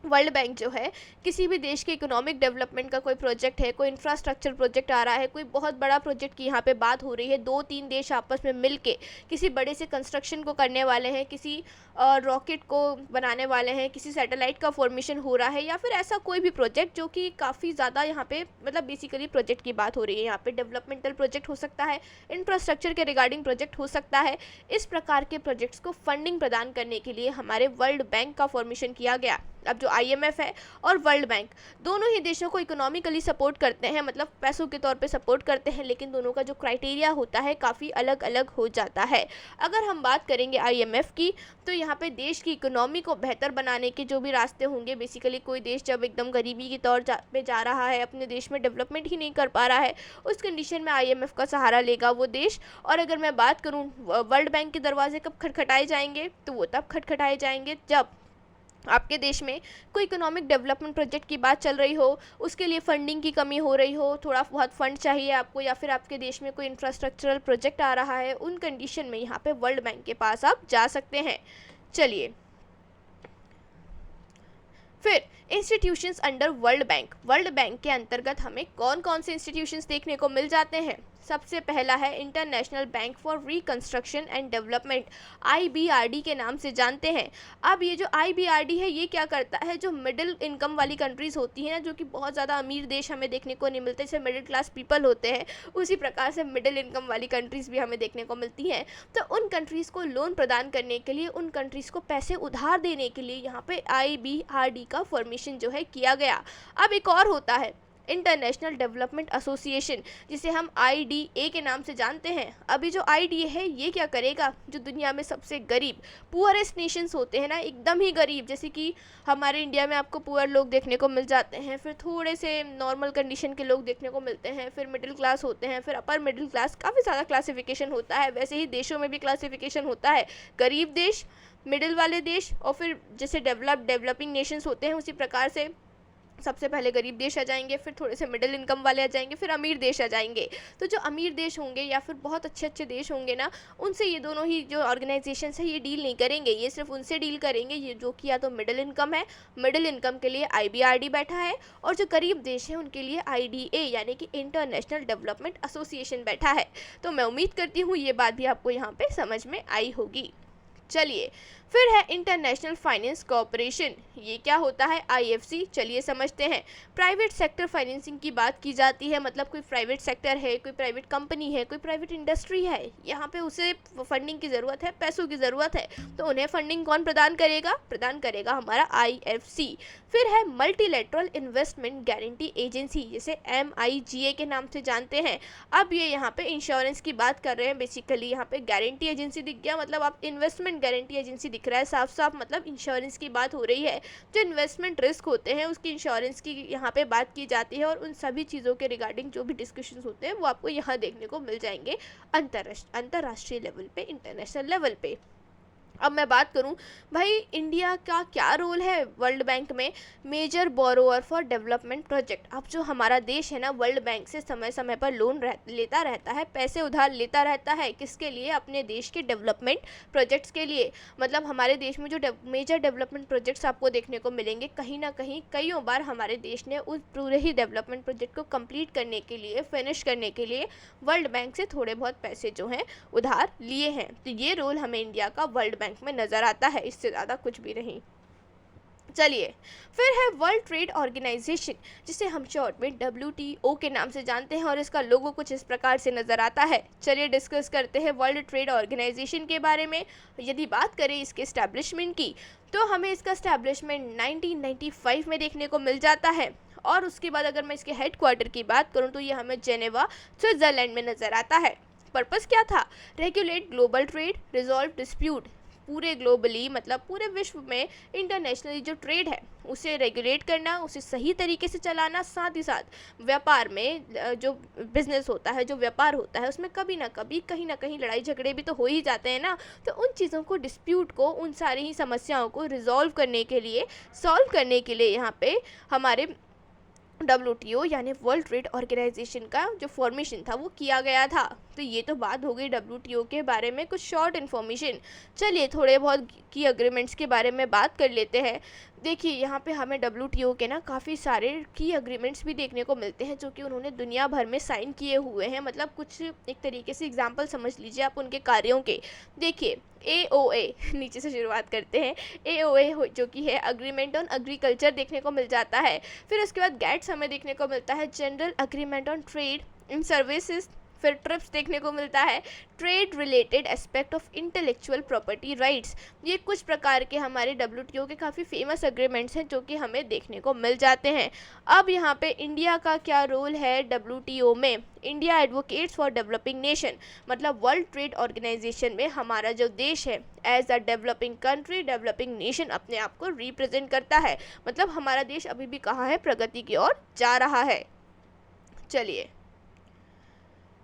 वर्ल्ड बैंक जो है, किसी भी देश के इकोनॉमिक डेवलपमेंट का कोई प्रोजेक्ट है, कोई इंफ्रास्ट्रक्चर प्रोजेक्ट आ रहा है, कोई बहुत बड़ा प्रोजेक्ट की यहाँ पे बात हो रही है, 2-3 देश आपस में मिलके किसी बड़े से कंस्ट्रक्शन को करने वाले हैं, किसी रॉकेट को बनाने वाले हैं, किसी सैटेलाइट का फॉर्मेशन हो रहा है, या फिर ऐसा कोई भी प्रोजेक्ट जो कि काफ़ी ज़्यादा यहाँ पे, मतलब बेसिकली प्रोजेक्ट की बात हो रही है यहाँ पे, डेवलपमेंटल प्रोजेक्ट हो सकता है, इंफ्रास्ट्रक्चर के रिगार्डिंग प्रोजेक्ट हो सकता है। इस प्रकार के प्रोजेक्ट्स को फंडिंग प्रदान करने के लिए हमारे वर्ल्ड बैंक का फॉर्मेशन किया गया। अब जो IMF है और वर्ल्ड बैंक दोनों ही देशों को इकोनॉमिकली सपोर्ट करते हैं, मतलब पैसों के तौर पे सपोर्ट करते हैं, लेकिन दोनों का जो क्राइटेरिया होता है काफ़ी अलग अलग हो जाता है। अगर हम बात करेंगे IMF की, तो यहाँ पे देश की इकोनॉमी को बेहतर बनाने के जो भी रास्ते होंगे, बेसिकली कोई देश जब एकदम गरीबी के तौर पे जा रहा है, अपने देश में डेवलपमेंट ही नहीं कर पा रहा है, उस कंडीशन में IMF का सहारा लेगा वो देश। और अगर मैं बात करूँ वर्ल्ड बैंक के दरवाजे कब खटखटाए जाएंगे, तो वो तब खटखटाए जाएंगे जब आपके देश में कोई इकोनॉमिक डेवलपमेंट प्रोजेक्ट की बात चल रही हो, उसके लिए फंडिंग की कमी हो रही हो, थोड़ा बहुत फंड चाहिए आपको, या फिर आपके देश में कोई इंफ्रास्ट्रक्चरल प्रोजेक्ट आ रहा है, उन कंडीशन में यहाँ पे वर्ल्ड बैंक के पास आप जा सकते हैं। चलिए, फिर इंस्टीट्यूशंस अंडर वर्ल्ड बैंक के अंतर्गत हमें कौन कौन से इंस्टीट्यूशंस देखने को मिल जाते हैं। सबसे पहला है international bank for reconstruction and development, IBRD के नाम से जानते हैं। अब ये जो IBRD है ये क्या करता है, जो मिडिल इनकम वाली कंट्रीज़ होती हैं ना, जो कि बहुत ज़्यादा अमीर देश हमें देखने को नहीं मिलते, जैसे मिडिल क्लास पीपल होते हैं, उसी प्रकार से मिडिल इनकम वाली कंट्रीज़ भी हमें देखने को मिलती हैं। तो उन कंट्रीज़ को लोन प्रदान करने के लिए, उन कंट्रीज़ को पैसे उधार देने के लिए यहाँ पे IBRD का फॉर्मेशन जो है किया गया। अब एक और होता है इंटरनेशनल डेवलपमेंट एसोसिएशन, जिसे हम IDA के नाम से जानते हैं। अभी जो IDA है ये क्या करेगा, जो दुनिया में सबसे गरीब पुअरेस्ट नेशंस होते हैं ना, एकदम ही गरीब, जैसे कि हमारे इंडिया में आपको पुअर लोग देखने को मिल जाते हैं, फिर थोड़े से नॉर्मल कंडीशन के लोग देखने को मिलते हैं, फिर मिडिल क्लास होते हैं, फिर अपर मिडिल क्लास, काफ़ी ज़्यादा क्लासिफिकेशन होता है। वैसे ही देशों में भी क्लासिफिकेशन होता है, गरीब देश, मिडिल वाले देश, और फिर जैसे डेवलपिंग नेशंस होते हैं उसी प्रकार से सबसे पहले गरीब देश आ जाएंगे, फिर थोड़े से मिडिल इनकम वाले आ जाएंगे, फिर अमीर देश आ जाएंगे। तो जो अमीर देश होंगे या फिर बहुत अच्छे अच्छे देश होंगे ना, उनसे ये दोनों ही जो ऑर्गेनाइजेशंस है ये डील नहीं करेंगे, ये सिर्फ उनसे डील करेंगे ये जो कि या तो मिडिल इनकम है, मिडिल इनकम के लिए IBRD बैठा है, और जो गरीब देश है उनके लिए IDA यानी कि इंटरनेशनल डेवलपमेंट एसोसिएशन बैठा है। तो मैं उम्मीद करती हूँ ये बात भी आपको यहाँ पे समझ में आई होगी। चलिए, फिर है इंटरनेशनल फाइनेंस कॉरपोरेशन, ये क्या होता है, IFC। चलिए समझते हैं। प्राइवेट सेक्टर फाइनेंसिंग की बात की जाती है, मतलब कोई प्राइवेट सेक्टर है, कोई प्राइवेट कंपनी है, कोई प्राइवेट इंडस्ट्री है, यहाँ पे उसे फंडिंग की ज़रूरत है, पैसों की ज़रूरत है, तो उन्हें फंडिंग कौन प्रदान करेगा, प्रदान करेगा हमारा IFC। फिर है मल्टीलेटरल इन्वेस्टमेंट गारंटी एजेंसी, जिसे MIGA के नाम से जानते हैं। अब ये यहाँ पे इंश्योरेंस की बात कर रहे हैं, बेसिकली यहाँ पे गारंटी एजेंसी दिख गया, मतलब आप इन्वेस्टमेंट गारंटी एजेंसी दिख रहा है साफ साफ, मतलब इंश्योरेंस की बात हो रही है। जो इन्वेस्टमेंट रिस्क होते हैं उसकी इंश्योरेंस की यहाँ पे बात की जाती है, और उन सभी चीज़ों के रिगार्डिंग जो भी डिस्कशंस होते हैं वो आपको यहाँ देखने को मिल जाएंगे अंतर्राष्ट्रीय लेवल पे, इंटरनेशनल लेवल पे। अब मैं बात करूं भाई इंडिया का क्या रोल है वर्ल्ड बैंक में, major borrower for development project. अब जो हमारा देश है ना, वर्ल्ड बैंक से समय समय पर लोन लेता रहता है, पैसे उधार लेता रहता है, किसके लिए, अपने देश के डेवलपमेंट प्रोजेक्ट्स के लिए। मतलब हमारे देश में जो मेजर डेवलपमेंट प्रोजेक्ट्स आपको देखने को मिलेंगे, कहीं ना कहीं कईयों बार हमारे देश ने उस पूरे ही डेवलपमेंट प्रोजेक्ट को कंप्लीट करने के लिए, फिनिश करने के लिए वर्ल्ड बैंक से थोड़े बहुत पैसे जो हैं उधार लिए हैं। तो ये रोल हमें इंडिया का वर्ल्ड बैंक में नज़र आता है, इससे ज़्यादा कुछ भी नहीं। चलिए, फिर है वर्ल्ड ट्रेड ऑर्गेनाइजेशन, जिसे हम शॉर्ट में WTO के नाम से जानते हैं, और इसका लोगो कुछ इस प्रकार से नज़र आता है। चलिए डिस्कस करते हैं वर्ल्ड ट्रेड ऑर्गेनाइजेशन के बारे में। यदि बात करें इसके इस्टेब्लिशमेंट की, तो हमें इसका इस्टेब्लिशमेंट 1995 में देखने को मिल जाता है, और उसके बाद अगर मैं इसके हेडक्वार्टर की बात करूँ तो ये हमें जेनेवा स्विट्ज़रलैंड में नज़र आता है। पर्पस क्या था, regulate global trade, resolve dispute, पूरे ग्लोबली मतलब पूरे विश्व में इंटरनेशनली जो ट्रेड है उसे रेगुलेट करना, उसे सही तरीके से चलाना, साथ ही साथ व्यापार में जो बिजनेस होता है, जो व्यापार होता है, उसमें कभी ना कभी कहीं ना कहीं लड़ाई झगड़े भी तो हो ही जाते हैं ना। तो उन चीज़ों को, डिस्प्यूट को, उन सारी ही समस्याओं को रिजॉल्व करने के लिए, सॉल्व करने के लिए यहाँ पे हमारे WTO यानी वर्ल्ड ट्रेड ऑर्गेनाइजेशन का जो फॉर्मेशन था वो किया गया था। तो ये तो बात हो गई WTO के बारे में कुछ शॉर्ट इन्फॉर्मेशन। चलिए थोड़े बहुत की अग्रीमेंट्स के बारे में बात कर लेते हैं। देखिए यहाँ पे हमें WTO के ना काफ़ी सारे की अग्रीमेंट्स भी देखने को मिलते हैं जो कि उन्होंने दुनिया भर में साइन किए हुए हैं। मतलब कुछ एक तरीके से एग्जांपल समझ लीजिए आप उनके कार्यों के। देखिए AOA, नीचे से शुरुआत करते हैं। AOA जो कि है अग्रीमेंट ऑन एग्रीकल्चर देखने को मिल जाता है। फिर उसके बाद GATS हमें देखने को मिलता है, general agreement on trade in services. फिर ट्रिप्स देखने को मिलता है, trade related aspect of intellectual property rights. ये कुछ प्रकार के हमारे WTO के काफ़ी फेमस एग्रीमेंट्स हैं जो कि हमें देखने को मिल जाते हैं। अब यहाँ पे इंडिया का क्या रोल है WTO में। India advocates for developing nation, मतलब वर्ल्ड ट्रेड ऑर्गेनाइजेशन में हमारा जो देश है as a developing country, developing nation अपने आप को रिप्रेजेंट करता है। मतलब हमारा देश अभी भी कहाँ है, प्रगति की ओर जा रहा है। चलिए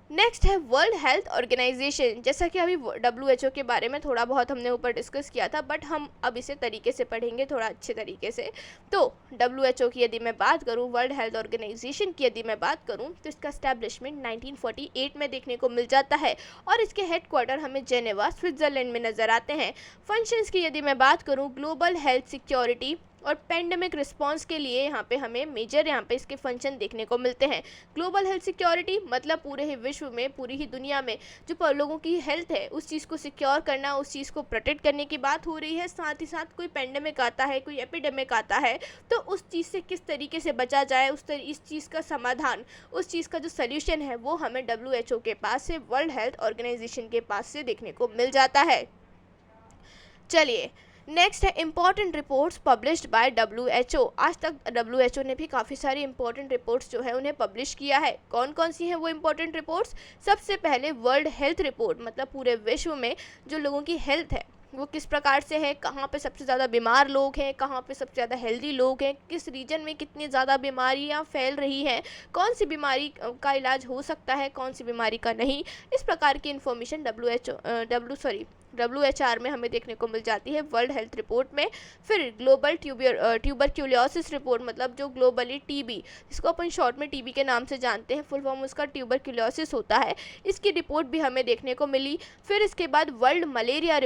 नेक्स्ट है वर्ल्ड हेल्थ ऑर्गेनाइजेशन। जैसा कि अभी WHO के बारे में थोड़ा बहुत हमने ऊपर डिस्कस किया था, बट हम अब इसे तरीके से पढ़ेंगे, थोड़ा अच्छे तरीके से। तो WHO की यदि मैं बात करूं, वर्ल्ड हेल्थ ऑर्गेनाइजेशन की यदि मैं बात करूं, तो इसका एस्टैब्लिशमेंट 1948 में देखने को मिल जाता है और इसके हेडक्वार्टर हमें जेनेवा स्विट्ज़रलैंड में नज़र आते हैं। फंक्शंस की यदि मैं बात करूँ, ग्लोबल हेल्थ सिक्योरिटी, और पेंडेमिक रिस्पांस के लिए यहाँ पे हमें मेजर यहाँ पे इसके फंक्शन देखने को मिलते हैं। ग्लोबल हेल्थ सिक्योरिटी मतलब पूरे ही विश्व में, पूरी ही दुनिया में जो लोगों की हेल्थ है उस चीज़ को सिक्योर करना, उस चीज़ को प्रोटेक्ट करने की बात हो रही है। साथ ही साथ कोई पेंडेमिक आता है, कोई एपिडेमिक आता है, तो उस चीज़ से किस तरीके से बचा जाए, इस चीज़ का समाधान, उस चीज़ का जो सोल्यूशन है वो हमें WHO के पास से, वर्ल्ड हेल्थ ऑर्गेनाइजेशन के पास से देखने को मिल जाता है। चलिए नेक्स्ट है important reports published by WHO। आज तक WHO ने भी काफ़ी सारी इंपॉर्टेंट रिपोर्ट्स जो है उन्हें पब्लिश किया है। कौन कौन सी हैं वो इंपॉर्टेंट रिपोर्ट्स? सबसे पहले वर्ल्ड हेल्थ रिपोर्ट, मतलब पूरे विश्व में जो लोगों की हेल्थ है वो किस प्रकार से है, कहाँ पे सबसे ज़्यादा बीमार लोग हैं, कहाँ पे सबसे ज़्यादा हेल्दी लोग हैं, किस रीजन में कितनी ज़्यादा बीमारियाँ फैल रही हैं, कौन सी बीमारी का इलाज हो सकता है, कौन सी बीमारी का नहीं, इस प्रकार की इन्फॉर्मेशन WHR में हमें देखने को मिल जाती है वर्ल्ड हेल्थ रिपोर्ट में। फिर ग्लोबल ट्यूबरक्यूलोसिस रिपोर्ट, मतलब जो ग्लोबली टीबी, जिसको अपन शॉर्ट में टीबी के नाम से जानते हैं, फुल फॉर्म उसका ट्यूबरक्यूलोसिस होता है, इसकी रिपोर्ट भी हमें देखने को मिली। फिर इसके बाद वर्ल्ड मलेरिया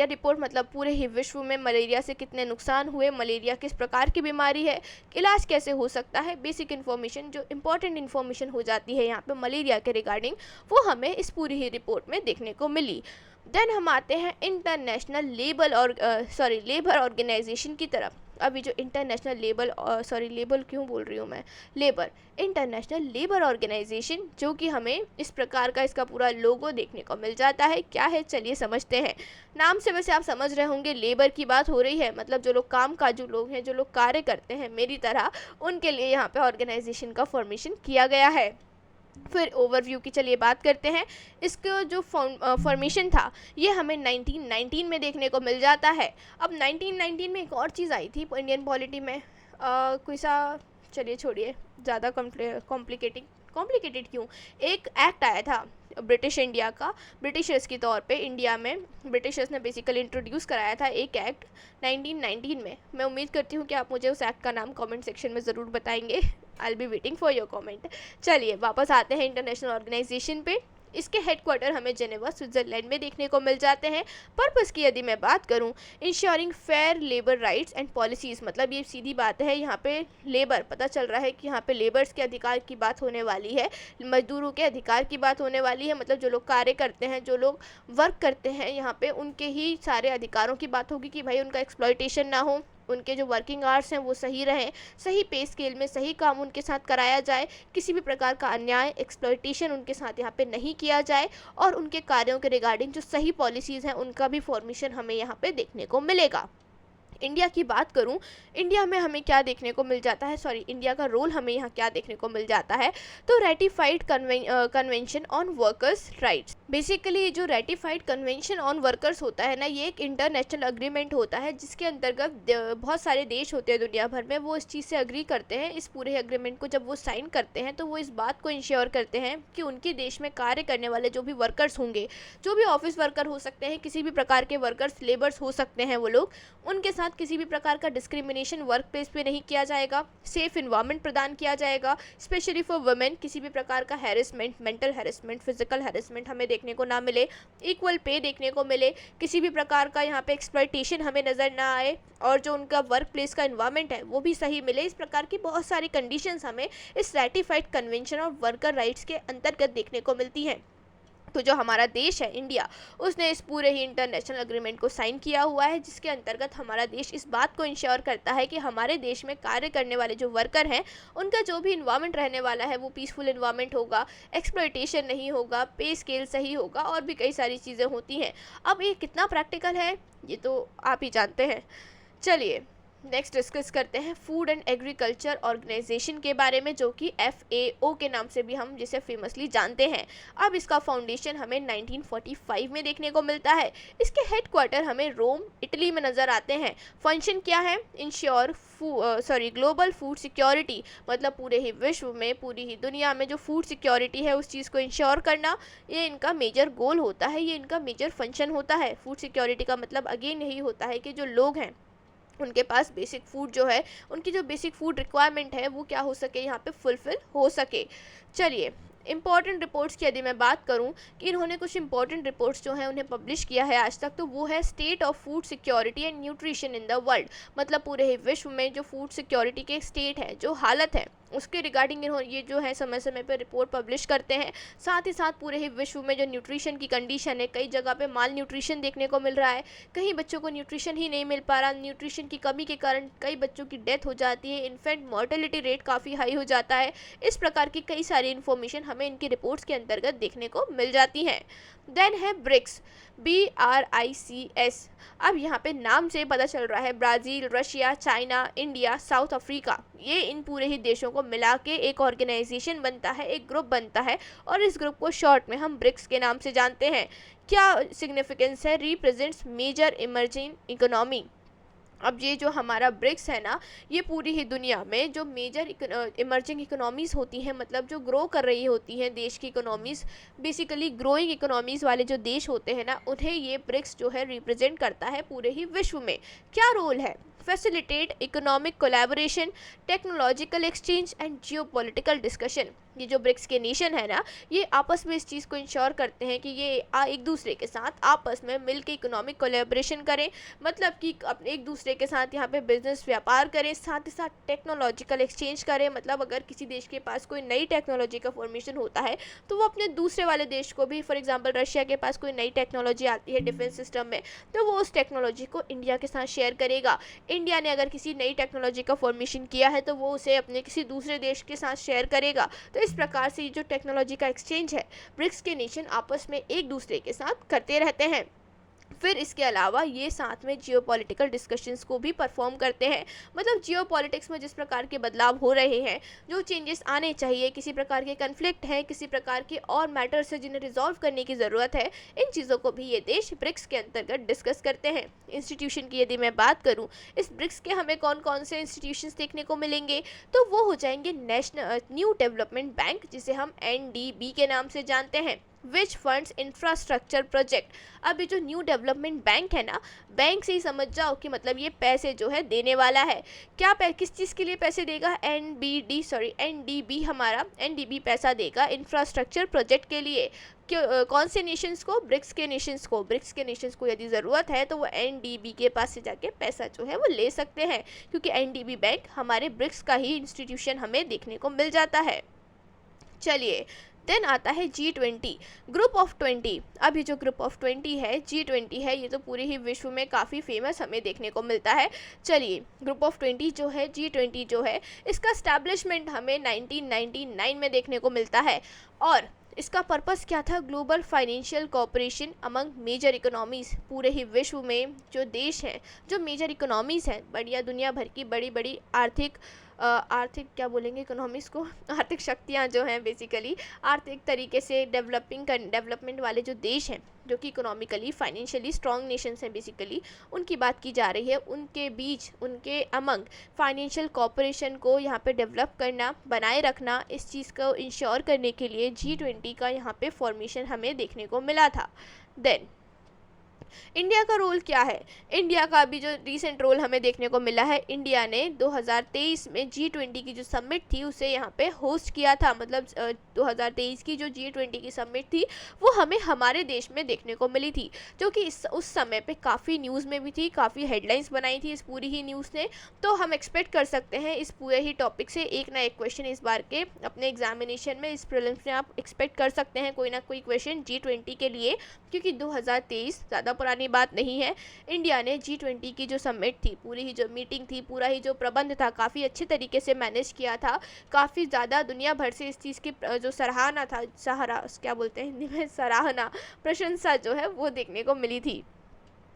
रिपोर्ट मतलब पूरे ही विश्व में मलेरिया से कितने नुकसान हुए, मलेरिया किस प्रकार की बीमारी है, इलाज कैसे हो सकता है, बेसिक इन्फॉर्मेशन जो इंपॉर्टेंट इन्फॉर्मेशन हो जाती है यहाँ पे मलेरिया के रिगार्डिंग, वो हमें इस पूरी ही रिपोर्ट में देखने को मिली। देन हम आते हैं इंटरनेशनल लेबर ऑर्गेनाइजेशन की तरफ। अभी जो इंटरनेशनल इंटरनेशनल लेबर ऑर्गेनाइजेशन, जो कि हमें इस प्रकार का इसका पूरा लोगो देखने को मिल जाता है। क्या है चलिए समझते हैं। नाम से वैसे आप समझ रहे होंगे लेबर की बात हो रही है, मतलब जो लोग काम काजू लोग हैं, जो लोग कार्य करते हैं मेरी तरह, उनके लिए यहाँ पे ऑर्गेनाइजेशन का फॉर्मेशन किया गया है। फिर ओवरव्यू की चलिए बात करते हैं। इसका जो फॉर्मेशन था ये हमें 1919 में देखने को मिल जाता है। अब 1919 में एक और चीज़ आई थी इंडियन पॉलिटी में, कोई सा, चलिए छोड़िए, ज़्यादा कॉम्प्लिकेटेड क्यों, एक एक्ट आया था ब्रिटिश इंडिया का, ब्रिटिशर्स के तौर पे इंडिया में ब्रिटिशर्स ने बेसिकली इंट्रोड्यूस कराया था एक एक्ट 1919 में। मैं उम्मीद करती हूँ कि आप मुझे उस एक्ट का नाम कमेंट सेक्शन में ज़रूर बताएंगे। I will be waiting for your comment. चलिए वापस आते हैं इंटरनेशनल ऑर्गेनाइजेशन पे। इसके हेडक्वार्टर हमें जेनेवा स्विट्ज़रलैंड में देखने को मिल जाते हैं। पर्पस की यदि मैं बात करूं, ensuring fair labour rights and policies, मतलब ये सीधी बात है, यहाँ पे लेबर, पता चल रहा है कि यहाँ पे लेबर्स के अधिकार की बात होने वाली है, मजदूरों के अधिकार की बात होने वाली है, मतलब जो लोग कार्य करते हैं, जो लोग वर्क करते हैं, यहाँ पे उनके ही सारे अधिकारों की बात होगी कि भाई उनका एक्सप्लॉयटेशन ना हो, उनके जो वर्किंग आवर्स हैं वो सही रहें, सही पे स्केल में सही काम उनके साथ कराया जाए, किसी भी प्रकार का अन्याय, एक्सप्लॉयटेशन उनके साथ यहाँ पे नहीं किया जाए, और उनके कार्यों के रिगार्डिंग जो सही पॉलिसीज़ हैं उनका भी फॉर्मेशन हमें यहाँ पे देखने को मिलेगा। इंडिया की बात करूं, इंडिया में हमें क्या देखने को मिल जाता है, इंडिया का रोल हमें यहाँ क्या देखने को मिल जाता है, तो ratified convention on workers rights. Basically जो रेटिफाइड कन्वेंशन ऑन वर्कर्स होता है ना, ये एक इंटरनेशनल अग्रीमेंट होता है जिसके अंतर्गत बहुत सारे देश होते हैं दुनिया भर में, वो इस चीज़ से अग्री करते हैं। इस पूरे एग्रीमेंट को जब वो साइन करते हैं तो वो इस बात को इंश्योर करते हैं कि उनके देश में कार्य करने वाले जो भी वर्कर्स होंगे, जो भी ऑफिस वर्कर हो सकते हैं, किसी भी प्रकार के वर्कर्स, लेबर्स हो सकते हैं, वो लोग, उनके साथ किसी भी प्रकार का डिस्क्रिमिनेशन वर्क प्लेस पे नहीं किया जाएगा, सेफ इन्वायरमेंट प्रदान किया जाएगा, स्पेशली फॉर वुमेन, किसी भी प्रकार का harassment, mental harassment, physical harassment हमें देखने को ना मिले, इक्वल पे देखने को मिले, किसी भी प्रकार का यहाँ पे एक्सप्लॉयटेशन हमें नज़र ना आए, और जो उनका वर्क प्लेस का इन्वायरमेंट है वो भी सही मिले। इस प्रकार की बहुत सारी कंडीशंस हमें इस ratified convention of worker rights के अंतर्गत देखने को मिलती हैं। तो जो हमारा देश है इंडिया, उसने इस पूरे ही इंटरनेशनल एग्रीमेंट को साइन किया हुआ है, जिसके अंतर्गत हमारा देश इस बात को इंश्योर करता है कि हमारे देश में कार्य करने वाले जो वर्कर हैं उनका जो भी इन्वायरमेंट रहने वाला है वो पीसफुल इन्वायरमेंट होगा, एक्सप्लॉयटेशन नहीं होगा, पे स्केल सही होगा, और भी कई सारी चीज़ें होती हैं। अब ये कितना प्रैक्टिकल है ये तो आप ही जानते हैं। चलिए नेक्स्ट डिस्कस करते हैं फूड एंड एग्रीकल्चर ऑर्गेनाइजेशन के बारे में, जो कि FAO के नाम से भी हम जिसे फेमसली जानते हैं। अब इसका फाउंडेशन हमें 1945 में देखने को मिलता है। इसके हेडक्वार्टर हमें रोम, इटली में नज़र आते हैं। फंक्शन क्या है, इंश्योर ग्लोबल फूड सिक्योरिटी, मतलब पूरे ही विश्व में, पूरी ही दुनिया में जो फूड सिक्योरिटी है उस चीज़ को इंश्योर करना, ये इनका मेजर गोल होता है, ये इनका मेजर फंक्शन होता है। फूड सिक्योरिटी का मतलब अगेन यही होता है कि जो लोग हैं उनके पास बेसिक फूड जो है, उनकी जो बेसिक फूड रिक्वायरमेंट है वो क्या हो सके, यहाँ पे फुलफिल हो सके। चलिए इंपॉर्टेंट रिपोर्ट्स की यदि मैं बात करूं कि इन्होंने कुछ इंपॉर्टेंट रिपोर्ट्स जो हैं उन्हें पब्लिश किया है आज तक, तो वो है state of food security and nutrition in the world. मतलब पूरे ही विश्व में जो फूड सिक्योरिटी के स्टेट है, जो हालत है, उसके रिगार्डिंग ये जो है समय समय पर रिपोर्ट पब्लिश करते हैं। साथ ही साथ पूरे ही विश्व में जो न्यूट्रिशन की कंडीशन है, कई जगह पे माल न्यूट्रिशन देखने को मिल रहा है, कहीं बच्चों को न्यूट्रिशन ही नहीं मिल पा रहा, न्यूट्रिशन की कमी के कारण कई बच्चों की डेथ हो जाती है, इनफैक्ट मॉर्टेलिटी रेट काफ़ी हाई हो जाता है। इस प्रकार की कई सारी इन्फॉर्मेशन हमें इनकी रिपोर्ट्स के अंतर्गत देखने को मिल जाती हैं। देन है ब्रिक्स, BRICS। अब यहाँ पे नाम से पता चल रहा है Brazil, Russia, China, India, south Africa, ये इन पूरे ही देशों को मिला के एक ऑर्गेनाइजेशन बनता है, एक ग्रुप बनता है, और इस ग्रुप को शॉर्ट में हम ब्रिक्स के नाम से जानते हैं। क्या सिग्निफिकेंस है? Represents major emerging economy. अब ये जो हमारा ब्रिक्स है ना, ये पूरी ही दुनिया में जो मेजर इमर्जिंग इकोनॉमीज़ होती हैं, मतलब जो ग्रो कर रही होती हैं देश की इकोनॉमीज़, बेसिकली ग्रोइंग इकोनॉमीज़ वाले जो देश होते हैं ना, उन्हें ये ब्रिक्स जो है रिप्रेजेंट करता है पूरे ही विश्व में। क्या रोल है? Facilitate economic collaboration, technological exchange and geopolitical discussion. ये जो ब्रिक्स के नेशन है ना, ये आपस में इस चीज़ को इंश्योर करते हैं कि ये एक दूसरे के साथ आपस में मिलकर इकोनॉमिक कोलैबोरेशन करें, मतलब कि अपने एक दूसरे के साथ यहाँ पे बिजनेस व्यापार करें, साथ ही साथ टेक्नोलॉजिकल एक्सचेंज करें। मतलब अगर किसी देश के पास कोई नई टेक्नोलॉजी का फॉर्मेशन होता है तो वो अपने दूसरे वाले देश को भी, फॉर एग्जांपल रशिया के पास कोई नई टेक्नोलॉजी आती है डिफेंस सिस्टम में, तो वो उस टेक्नोलॉजी को इंडिया के साथ शेयर करेगा। इंडिया ने अगर किसी नई टेक्नोलॉजी का फॉर्मेशन किया है तो वो उसे अपने किसी दूसरे देश के साथ शेयर करेगा। तो इस प्रकार से ये जो टेक्नोलॉजी का एक्सचेंज है, ब्रिक्स के नेशन आपस में एक दूसरे के साथ करते रहते हैं। फिर इसके अलावा ये साथ में जियोपॉलिटिकल डिस्कशंस को भी परफॉर्म करते हैं। मतलब जियोपॉलिटिक्स में जिस प्रकार के बदलाव हो रहे हैं, जो चेंजेस आने चाहिए, किसी प्रकार के कन्फ्लिक्ट हैं, किसी प्रकार के और मैटर्स है जिन्हें रिजॉल्व करने की ज़रूरत है, इन चीज़ों को भी ये देश ब्रिक्स के अंतर्गत डिस्कस करते हैं। इंस्टीट्यूशन की यदि मैं बात करूँ, इस ब्रिक्स के हमें कौन कौन से इंस्टीट्यूशंस देखने को मिलेंगे, तो वो हो जाएंगे नेशनल न्यू डेवलपमेंट बैंक, जिसे हम NDB के नाम से जानते हैं, विच फंड्स इंफ्रास्ट्रक्चर प्रोजेक्ट। अब ये जो न्यू डेवलपमेंट बैंक है ना, बैंक से ही समझ जाओ कि मतलब ये पैसे जो है देने वाला है। क्या किस चीज़ के लिए पैसे देगा? NDB हमारा NDB पैसा देगा इंफ्रास्ट्रक्चर प्रोजेक्ट के लिए। कौन से नेशंस को? ब्रिक्स के नेशंस को। ब्रिक्स के नेशंस को यदि ज़रूरत है तो वो NDB के पास से जाके पैसा जो है वो ले सकते हैं, क्योंकि NDB बैंक हमारे ब्रिक्स का ही इंस्टीट्यूशन हमें देखने को मिल जाता है। चलिए, देन आता है G20, ग्रुप ऑफ 20। अब ये जो ग्रुप ऑफ 20 है, G20 है, ये तो पूरे ही विश्व में काफ़ी फेमस हमें देखने को मिलता है। चलिए, ग्रुप ऑफ 20 जो है, G20 जो है, इसका स्टैब्लिशमेंट हमें 1999 में देखने को मिलता है। और इसका पर्पस क्या था? Global financial cooperation among major economies. पूरे ही विश्व में जो देश हैं, जो मेजर इकोनॉमीज़ हैं, बढ़िया दुनिया भर की बड़ी बड़ी आर्थिक क्या बोलेंगे इकोनॉमीज़ को, आर्थिक शक्तियाँ जो हैं, बेसिकली आर्थिक तरीके से डेवलपमेंट वाले जो देश हैं, जो कि इकोनॉमिकली फाइनेंशियली स्ट्रॉन्ग नेशंस हैं, बेसिकली उनकी बात की जा रही है। उनके बीच, उनके अमंग फाइनेंशियल कोऑपरेशन को यहाँ पे डेवलप करना, बनाए रखना, इस चीज़ को इंश्योर करने के लिए G20 का यहाँ पे फॉर्मेशन हमें देखने को मिला था। देन इंडिया का रोल क्या है? इंडिया का भी जो रीसेंट रोल हमें देखने को मिला है, इंडिया ने 2023 में G20 की जो समिट थी उसे यहाँ पे होस्ट किया था। मतलब 2023 की जो G20 की समिट थी वो हमें हमारे देश में देखने को मिली थी, जो कि उस समय पे काफ़ी न्यूज़ में भी थी, काफ़ी हेडलाइंस बनाई थी इस पूरी ही न्यूज़ ने। तो हम एक्सपेक्ट कर सकते हैं इस पूरे ही टॉपिक से एक ना एक क्वेश्चन इस बार के अपने एग्जामिनेशन में, इस प्रीलिम्स में आप एक्सपेक्ट कर सकते हैं कोई ना कोई क्वेश्चन G20 के लिए, क्योंकि 2023 ज़्यादा पुरानी बात नहीं है। इंडिया ने G20 की जो समिट थी, पूरी ही जो मीटिंग थी, पूरा ही जो प्रबंध था, काफ़ी अच्छे तरीके से मैनेज किया था। काफ़ी ज़्यादा दुनिया भर से इस चीज़ की जो सराहना था, क्या बोलते हैं हिंदी में, सराहना, प्रशंसा जो है वो देखने को मिली थी।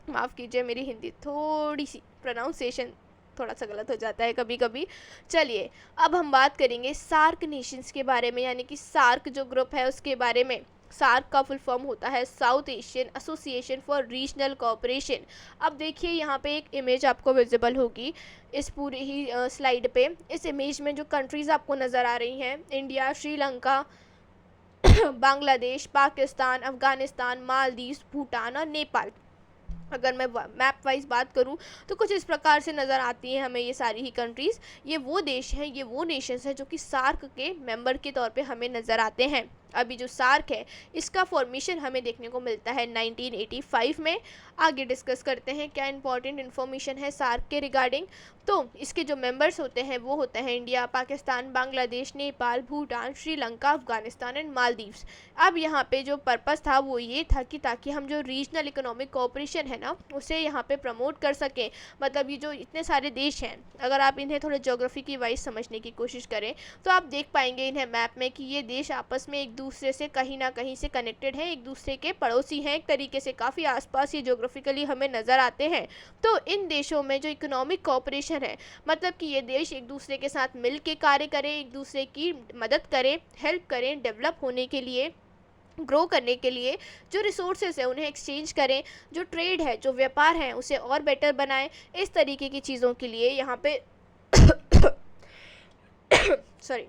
माफ़ कीजिए, मेरी हिंदी थोड़ी सी प्रोनाउंसिएशन थोड़ा सा गलत हो जाता है कभी कभी। चलिए, अब हम बात करेंगे सार्क नेशंस के बारे में, यानी कि सार्क जो ग्रुप है उसके बारे में। सार्क का फुल फॉर्म होता है south Asian association for regional cooperation. अब देखिए, यहाँ पे एक इमेज आपको विजिबल होगी इस पूरी ही स्लाइड पे। इस इमेज में जो कंट्रीज़ आपको नज़र आ रही हैं, इंडिया, श्रीलंका, बांग्लादेश, पाकिस्तान, अफ़गानिस्तान, मालदीव, भूटान और नेपाल। अगर मैं मैप वाइज बात करूं तो कुछ इस प्रकार से नज़र आती हैं हमें ये सारी ही कंट्रीज़। ये वो देश हैं, ये वो नेशंस हैं जो कि सार्क के मेंबर के तौर पे हमें नज़र आते हैं। अभी जो सार्क है इसका फॉर्मेशन हमें देखने को मिलता है 1985 में। आगे डिस्कस करते हैं क्या इंपॉर्टेंट इन्फॉर्मेशन है सार्क के रिगार्डिंग। तो इसके जो मेंबर्स होते हैं वो होते हैं इंडिया, पाकिस्तान, बांग्लादेश, नेपाल, भूटान, श्रीलंका, अफगानिस्तान एंड मालदीव्स। अब यहाँ पे जो पर्पस था वो ये था कि ताकि हम जो रीजनल इकोनॉमिक कोऑपरेशन है ना उसे यहाँ पे प्रमोट कर सकें। मतलब ये जो इतने सारे देश हैं, अगर आप इन्हें थोड़ा ज्योग्राफी की वाइज समझने की कोशिश करें तो आप देख पाएंगे इन्हें मैप में कि ये देश आपस में एक दूसरे से कहीं ना कहीं से कनेक्टेड हैं, एक दूसरे के पड़ोसी हैं, एक तरीके से काफ़ी आसपास ये ज्योग्राफिकली हमें नज़र आते हैं। तो इन देशों में जो इकोनॉमिक कोऑपरेशन है, मतलब कि ये देश एक दूसरे के साथ मिल के कार्य करें, एक दूसरे की मदद करें, हेल्प करें, डेवलप होने के लिए, ग्रो करने के लिए, जो रिसोर्सेज है उन्हें एक्सचेंज करें, जो ट्रेड है, जो व्यापार है उसे और बेटर बनाएं। इस तरीके की चीज़ों के लिए यहाँ पे सॉरी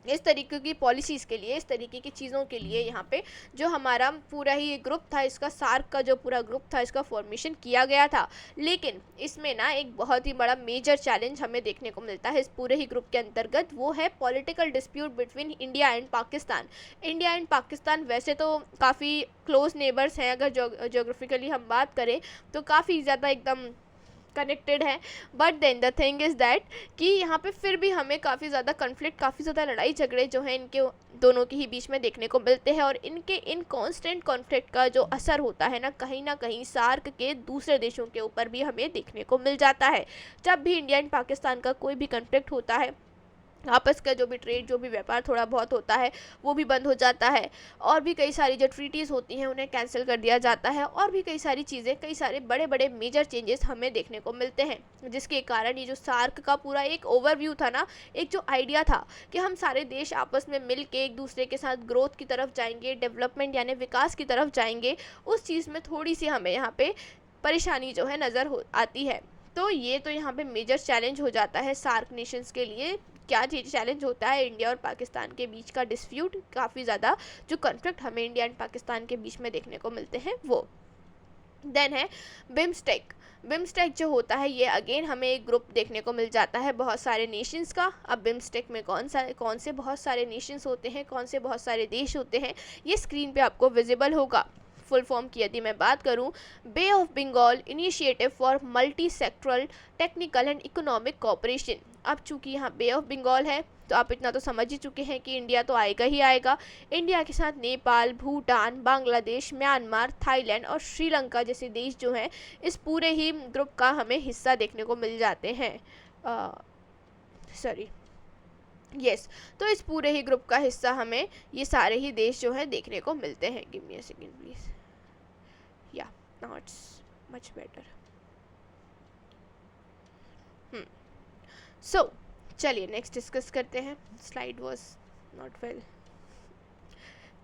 इस तरीके की पॉलिसीज़ के लिए, इस तरीके की चीज़ों के लिए यहाँ पे जो हमारा पूरा ही ग्रुप था, इसका सार्क का जो पूरा ग्रुप था इसका फॉर्मेशन किया गया था। लेकिन इसमें ना एक बहुत ही बड़ा मेजर चैलेंज हमें देखने को मिलता है इस पूरे ही ग्रुप के अंतर्गत, वो है political dispute between India and Pakistan. India and Pakistan वैसे तो काफ़ी क्लोज नेबर्स हैं, अगर जोग्राफिकली हम बात करें तो काफ़ी ज़्यादा एकदम कनेक्टेड है। But then the thing is that कि यहाँ पे फिर भी हमें काफ़ी ज़्यादा कन्फ्लिक्ट, काफ़ी ज़्यादा लड़ाई झगड़े जो हैं इनके दोनों के ही बीच में देखने को मिलते हैं। और इनके इन कॉन्स्टेंट कॉन्फ्लिक्ट का जो असर होता है ना कहीं सार्क के दूसरे देशों के ऊपर भी हमें देखने को मिल जाता है। जब भी इंडिया एंड पाकिस्तान का कोई भी कन्फ्लिक्ट होता है, आपस का जो भी ट्रेड, जो भी व्यापार थोड़ा बहुत होता है वो भी बंद हो जाता है, और भी कई सारी जो ट्रीटीज़ होती हैं उन्हें कैंसिल कर दिया जाता है, और भी कई सारी चीज़ें, कई सारे बड़े बड़े मेजर चेंजेस हमें देखने को मिलते हैं। जिसके कारण ये जो सार्क का पूरा एक ओवरव्यू था ना, एक जो आइडिया था कि हम सारे देश आपस में मिल के एक दूसरे के साथ ग्रोथ की तरफ जाएंगे, डेवलपमेंट यानी विकास की तरफ जाएंगे, उस चीज़ में थोड़ी सी हमें यहाँ पे परेशानी जो है नज़र आती है। तो ये तो यहाँ पे मेजर चैलेंज हो जाता है सार्क नेशंस के लिए। क्या चीज़ चैलेंज होता है? इंडिया और पाकिस्तान के बीच का डिस्प्यूट, काफ़ी ज़्यादा जो कॉन्फ्लिक्ट हमें इंडिया एंड पाकिस्तान के बीच में देखने को मिलते हैं वो। देन है बिम्स्टेक। बिम्स्टेक जो होता है ये अगेन हमें एक ग्रुप देखने को मिल जाता है बहुत सारे नेशंस का। अब बिम्स्टेक में कौन से बहुत सारे नेशंस होते हैं, कौन से बहुत सारे देश होते हैं, ये स्क्रीन पे आपको विजिबल होगा। फुल फॉर्म की यदि मैं बात करूं, bay of Bengal initiative for multi sectoral technical and economic cooperation. अब चूंकि यहाँ बे ऑफ बंगाल है तो आप इतना तो समझ ही चुके हैं कि इंडिया तो आएगा ही आएगा। इंडिया के साथ नेपाल, भूटान, बांग्लादेश, म्यांमार, थाईलैंड और श्रीलंका जैसे देश जो हैं इस पूरे ही ग्रुप का हमें हिस्सा देखने को मिल जाते हैं। तो इस पूरे ही ग्रुप का हिस्सा हमें ये सारे ही देश जो हैं देखने को मिलते हैं। Give me a second please. या नाउ इट्स मच बेटर। सो चलिए नेक्स्ट डिस्कस करते हैं। Slide was not well.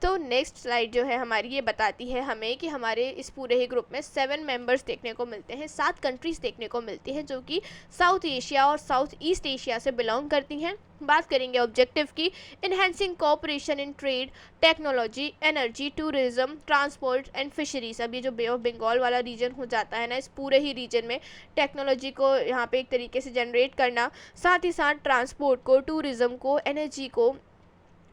तो नेक्स्ट स्लाइड जो है हमारी ये बताती है हमें कि हमारे इस पूरे ही ग्रुप में 7 मेंबर्स देखने को मिलते हैं, 7 कंट्रीज़ देखने को मिलती हैं जो कि साउथ एशिया और साउथ ईस्ट एशिया से बिलोंग करती हैं। बात करेंगे ऑब्जेक्टिव की, enhancing cooperation in trade, technology, energy, tourism, transport and fisheries. अब ये जो बे ऑफ बंगाल वाला रीजन हो जाता है ना, इस पूरे ही रीजन में टेक्नोलॉजी को यहाँ पे एक तरीके से जनरेट करना, साथ ही साथ ट्रांसपोर्ट को, टूरिज्म को, एनर्जी को,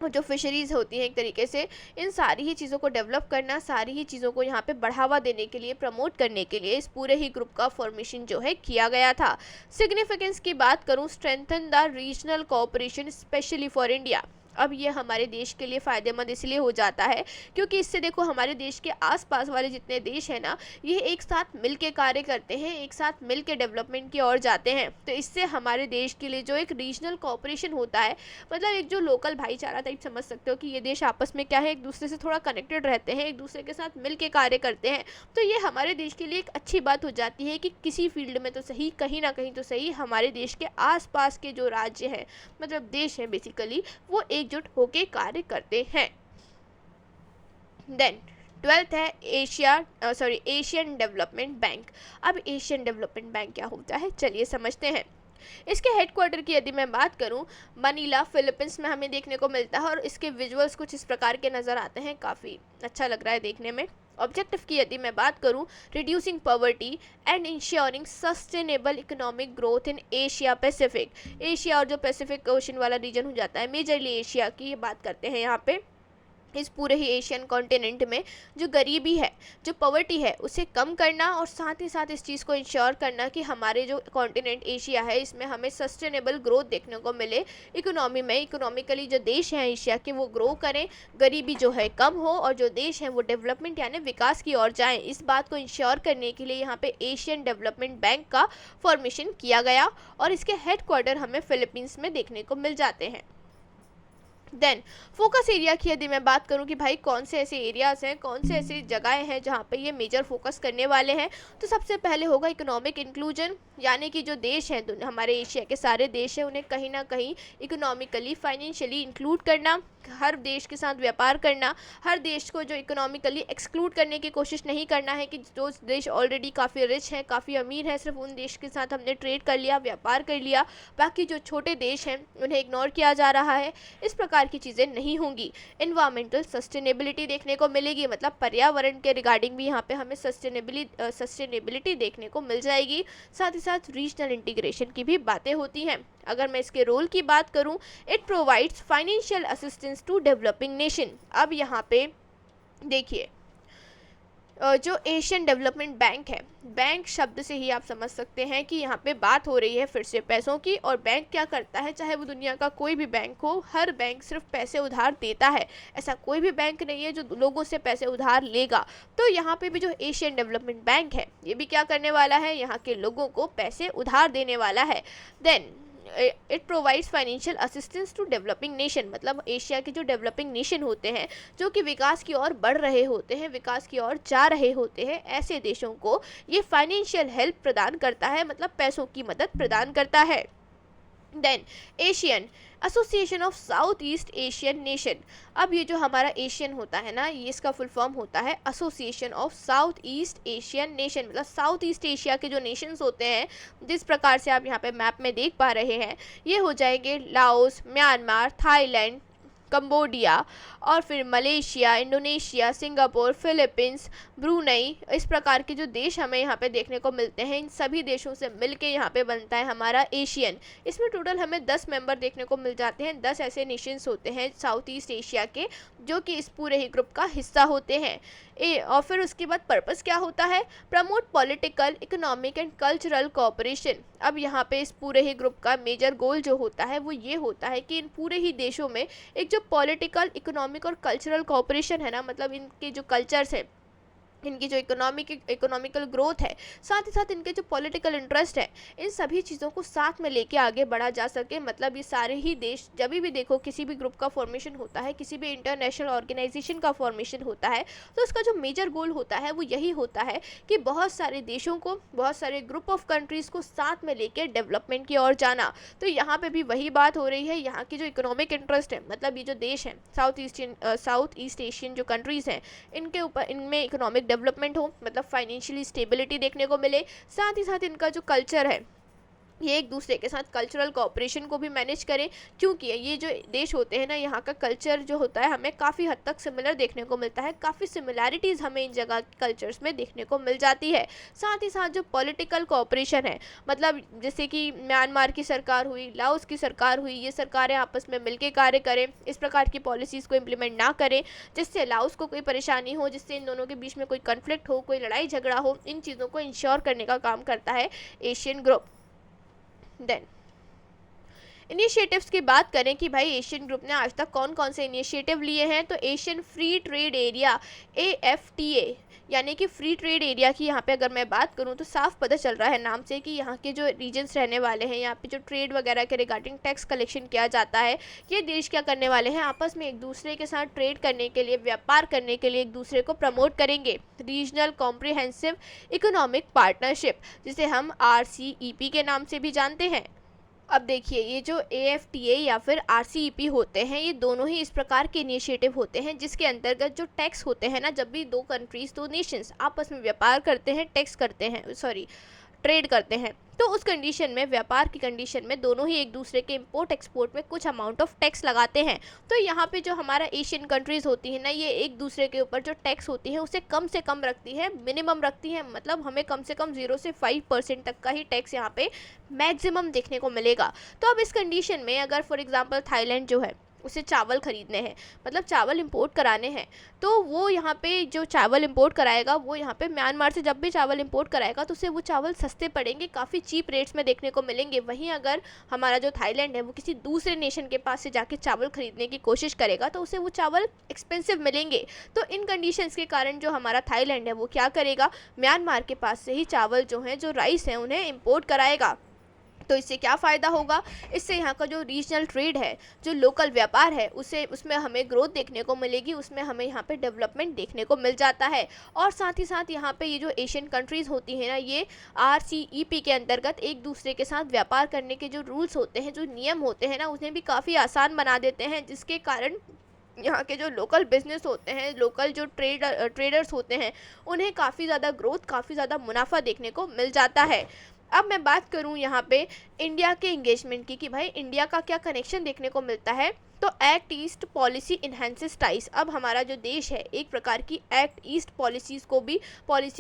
जो फिशरीज़ होती हैं एक तरीके से, इन सारी ही चीज़ों को डेवलप करना, सारी ही चीज़ों को यहाँ पे बढ़ावा देने के लिए, प्रमोट करने के लिए इस पूरे ही ग्रुप का फॉर्मेशन जो है किया गया था। सिग्निफिकेंस की बात करूँ, strengthen the regional cooperation specially for India. अब ये हमारे देश के लिए फ़ायदेमंद इसलिए हो जाता है क्योंकि इससे देखो हमारे देश के आसपास वाले जितने देश हैं ना, ये एक साथ मिल के कार्य करते हैं, एक साथ मिल के डेवलपमेंट की ओर जाते हैं। तो इससे हमारे देश के लिए जो एक रीजनल कोऑपरेशन होता है, मतलब एक जो लोकल भाईचारा टाइप समझ सकते हो कि ये देश आपस में क्या है, एक दूसरे से थोड़ा कनेक्टेड रहते हैं, एक दूसरे के साथ मिल के कार्य करते हैं। तो ये हमारे देश के लिए एक अच्छी बात हो जाती है कि किसी फील्ड में तो सही, कहीं ना कहीं तो सही, हमारे देश के आसपास के जो राज्य हैं, मतलब देश हैं बेसिकली, वो एकजुट होके कार्य करते हैं। देन 12th है एशियन डेवलपमेंट बैंक। अब एशियन डेवलपमेंट बैंक क्या होता है, चलिए समझते हैं। इसके हेडक्वार्टर की यदि मैं बात करूं, मनीला फिलीपींस में हमें देखने को मिलता है और इसके विजुअल्स कुछ इस प्रकार के नज़र आते हैं, काफ़ी अच्छा लग रहा है देखने में। ऑब्जेक्टिव की यदि मैं बात करूं, reducing poverty and ensuring sustainable economic growth in Asia Pacific. Asia और जो पैसिफिक ओशन वाला रीजन हो जाता है, मेजरली एशिया की बात करते हैं यहाँ पे। इस पूरे ही एशियन कॉन्टिनेंट में जो गरीबी है, जो पॉवर्टी है, उसे कम करना और साथ ही साथ इस चीज़ को इंश्योर करना कि हमारे जो कॉन्टिनेंट एशिया है इसमें हमें सस्टेनेबल ग्रोथ देखने को मिले। इकोनॉमी में इकोनॉमिकली जो देश हैं एशिया के वो ग्रो करें, गरीबी जो है कम हो और जो देश हैं वो डेवलपमेंट यानी विकास की ओर जाएं। इस बात को इंश्योर करने के लिए यहाँ पे एशियन डेवलपमेंट बैंक का फॉर्मेशन किया गया और इसके हेडक्वार्टर हमें फिलीपींस में देखने को मिल जाते हैं। देन फोकस एरिया की यदि मैं बात करूं कि भाई कौन से ऐसे एरियाज़ हैं, कौन से ऐसी जगहें हैं जहां पे ये मेजर फोकस करने वाले हैं, तो सबसे पहले होगा इकोनॉमिक इंक्लूजन, यानी कि जो देश हैं हमारे एशिया के सारे देश हैं उन्हें कहीं ना कहीं इकोनॉमिकली फाइनेंशियली इंक्लूड करना, हर देश के साथ व्यापार करना, हर देश को जो इकोनॉमिकली एक्सक्लूड करने की कोशिश नहीं करना है कि जो देश ऑलरेडी काफ़ी रिच हैं, काफ़ी अमीर हैं, सिर्फ उन देश के साथ हमने ट्रेड कर लिया, व्यापार कर लिया, बाकी जो छोटे देश हैं उन्हें इग्नोर किया जा रहा है। इस प्रकार की चीज़ें नहीं होंगी। इन्वायरमेंटल सस्टेनेबिलिटी देखने को मिलेगी, मतलब पर्यावरण के रिगार्डिंग भी यहाँ पे हमें सस्टेनेबिलिटी देखने को मिल जाएगी। साथ ही साथ रीजनल इंटीग्रेशन की भी बातें होती हैं। अगर मैं इसके रोल की बात करूं, it provides financial assistance to developing nation. अब यहाँ पे देखिए जो एशियन डेवलपमेंट बैंक है, बैंक शब्द से ही आप समझ सकते हैं कि यहाँ पे बात हो रही है फिर से पैसों की। और बैंक क्या करता है, चाहे वो दुनिया का कोई भी बैंक हो, हर बैंक सिर्फ पैसे उधार देता है। ऐसा कोई भी बैंक नहीं है जो लोगों से पैसे उधार लेगा। तो यहाँ पे भी जो एशियन डेवलपमेंट बैंक है ये भी क्या करने वाला है, यहाँ के लोगों को पैसे उधार देने वाला है। Then it provides financial assistance to developing nation, मतलब एशिया के जो डेवलपिंग नेशन होते हैं जो कि विकास की ओर बढ़ रहे होते हैं, विकास की ओर जा रहे होते हैं, ऐसे देशों को ये फाइनेंशियल हेल्प प्रदान करता है, मतलब पैसों की मदद प्रदान करता है। Then Asian association of south east Asian nation. अब ये जो हमारा एशियन होता है ना, ये इसका फुल फॉर्म होता है association of south east Asian nation, मतलब साउथ ईस्ट एशिया के जो नेशंस होते हैं, जिस प्रकार से आप यहाँ पे मैप में देख पा रहे हैं, ये हो जाएंगे लाओस, म्यांमार, थाईलैंड, कंबोडिया और फिर Malaysia, Indonesia, Singapore, Philippines, Brunei. इस प्रकार के जो देश हमें यहाँ पे देखने को मिलते हैं, इन सभी देशों से मिलके यहाँ पे बनता है हमारा एशियन। इसमें टोटल हमें 10 मेंबर देखने को मिल जाते हैं। 10 ऐसे नेशंस होते हैं साउथ ईस्ट एशिया के जो कि इस पूरे ही ग्रुप का हिस्सा होते हैं। और फिर उसके बाद पर्पस क्या होता है, promote political, economic and cultural cooperation. अब यहाँ पे इस पूरे ही ग्रुप का मेजर गोल जो होता है वो ये होता है कि इन पूरे ही देशों में एक जो पॉलिटिकल, इकोनॉमिक और कल्चरल कोऑपरेशन है ना, मतलब इनके जो कल्चर्स है, इनकी जो इकोनॉमिकल ग्रोथ है, साथ ही साथ इनके जो पॉलिटिकल इंटरेस्ट है, इन सभी चीज़ों को साथ में लेके आगे बढ़ा जा सके। मतलब ये सारे ही देश, जब भी देखो किसी भी ग्रुप का फॉर्मेशन होता है, किसी भी इंटरनेशनल ऑर्गेनाइजेशन का फॉर्मेशन होता है, तो उसका जो मेजर गोल होता है वो यही होता है कि बहुत सारे देशों को, बहुत सारे ग्रुप ऑफ कंट्रीज़ को साथ में लेके डेवलपमेंट की ओर जाना। तो यहाँ पे भी वही बात हो रही है। यहाँ की जो इकोनॉमिक इंटरेस्ट है, मतलब ये जो देश हैं साउथ ईस्ट एशियन जो कंट्रीज़ हैं, इनके ऊपर, इनमें इकोनॉमिक डेवलपमेंट हो, मतलब फाइनेंशियली स्टेबिलिटी देखने को मिले। साथ ही साथ इनका जो कल्चर है, ये एक दूसरे के साथ कल्चरल कोऑपरेशन को भी मैनेज करें, क्योंकि ये जो देश होते हैं ना, यहाँ का कल्चर जो होता है हमें काफ़ी हद तक सिमिलर देखने को मिलता है। काफ़ी सिमिलैरिटीज़ हमें इन जगह कल्चर्स में देखने को मिल जाती है। साथ ही साथ जो पॉलिटिकल कोऑपरेशन है, मतलब जैसे कि म्यांमार की सरकार हुई, लाओस की सरकार हुई, ये सरकारें आपस में मिलकर कार्य करें, इस प्रकार की पॉलिसीज़ को इम्प्लीमेंट ना करें जिससे लाओस को कोई परेशानी हो, जिससे इन दोनों के बीच में कोई कन्फ्लिक्ट हो, कोई लड़ाई झगड़ा हो। इन चीज़ों को इंश्योर करने का काम करता है एशियन ग्रुप। देन इनिशिएटिव्स की बात करें कि भाई एशियन ग्रुप ने आज तक कौन कौन से इनिशिएटिव लिए हैं, तो Asian free trade area AFTA, यानी कि फ्री ट्रेड एरिया की यहाँ पे अगर मैं बात करूँ तो साफ पता चल रहा है नाम से कि यहाँ के जो रीजन्स रहने वाले हैं, यहाँ पे जो ट्रेड वगैरह के रिगार्डिंग टैक्स कलेक्शन किया जाता है, ये देश क्या करने वाले हैं, आपस में एक दूसरे के साथ ट्रेड करने के लिए, व्यापार करने के लिए एक दूसरे को प्रमोट करेंगे। रीजनल कॉम्प्रिहेंसिव इकोनॉमिक पार्टनरशिप, जिसे हम RCEP के नाम से भी जानते हैं। अब देखिए, ये जो AFTA या फिर RCEP होते हैं, ये दोनों ही इस प्रकार के इनिशिएटिव होते हैं जिसके अंतर्गत जो टैक्स होते हैं ना, जब भी दो कंट्रीज, दो नेशंस आपस में व्यापार करते हैं, ट्रेड करते हैं, तो उस कंडीशन में, व्यापार की कंडीशन में, दोनों ही एक दूसरे के इंपोर्ट एक्सपोर्ट में कुछ अमाउंट ऑफ टैक्स लगाते हैं। तो यहाँ पे जो हमारा एशियन कंट्रीज़ होती हैं ना, ये एक दूसरे के ऊपर जो टैक्स होती है उसे कम से कम रखती है, मिनिमम रखती है, मतलब हमें कम से कम 0 से 5% तक का ही टैक्स यहाँ पे मैक्सिमम देखने को मिलेगा। तो अब इस कंडीशन में अगर फॉर एग्जाम्पल थाईलैंड जो है, उसे चावल खरीदने हैं, मतलब चावल इंपोर्ट कराने हैं, तो वो यहाँ पे जो चावल इंपोर्ट कराएगा, वो यहाँ पे म्यांमार से जब भी चावल इंपोर्ट कराएगा तो उसे वो चावल सस्ते पड़ेंगे, काफ़ी चीप रेट्स में देखने को मिलेंगे। वहीं अगर हमारा जो थाईलैंड है वो किसी दूसरे नेशन के पास से जाके चावल खरीदने की कोशिश करेगा तो उसे वो चावल एक्सपेंसिव मिलेंगे। तो इन कंडीशंस के कारण जो हमारा थाईलैंड है वो क्या करेगा, म्यांमार के पास से ही चावल जो हैं, जो राइस हैं, उन्हें इम्पोर्ट कराएगा। तो इससे क्या फ़ायदा होगा, इससे यहाँ का जो रीजनल ट्रेड है, जो लोकल व्यापार है, उसमें हमें ग्रोथ देखने को मिलेगी, उसमें हमें यहाँ पे डेवलपमेंट देखने को मिल जाता है। और साथ ही साथ यहाँ पे ये जो एशियन कंट्रीज़ होती हैं ना, ये RCEP के अंतर्गत एक दूसरे के साथ व्यापार करने के जो रूल्स होते हैं, जो नियम होते हैं ना, उन्हें भी काफ़ी आसान बना देते हैं, जिसके कारण यहाँ के जो लोकल बिजनेस होते हैं, लोकल जो ट्रेडर्स होते हैं, उन्हें काफ़ी ज़्यादा ग्रोथ, काफ़ी ज़्यादा मुनाफा देखने को मिल जाता है। अब मैं बात करूं यहाँ पे इंडिया के एंगेजमेंट की, कि भाई इंडिया का क्या कनेक्शन देखने को मिलता है, तो act east policy enhances ties. अब हमारा जो देश है एक प्रकार की एक्ट ईस्ट पॉलिसी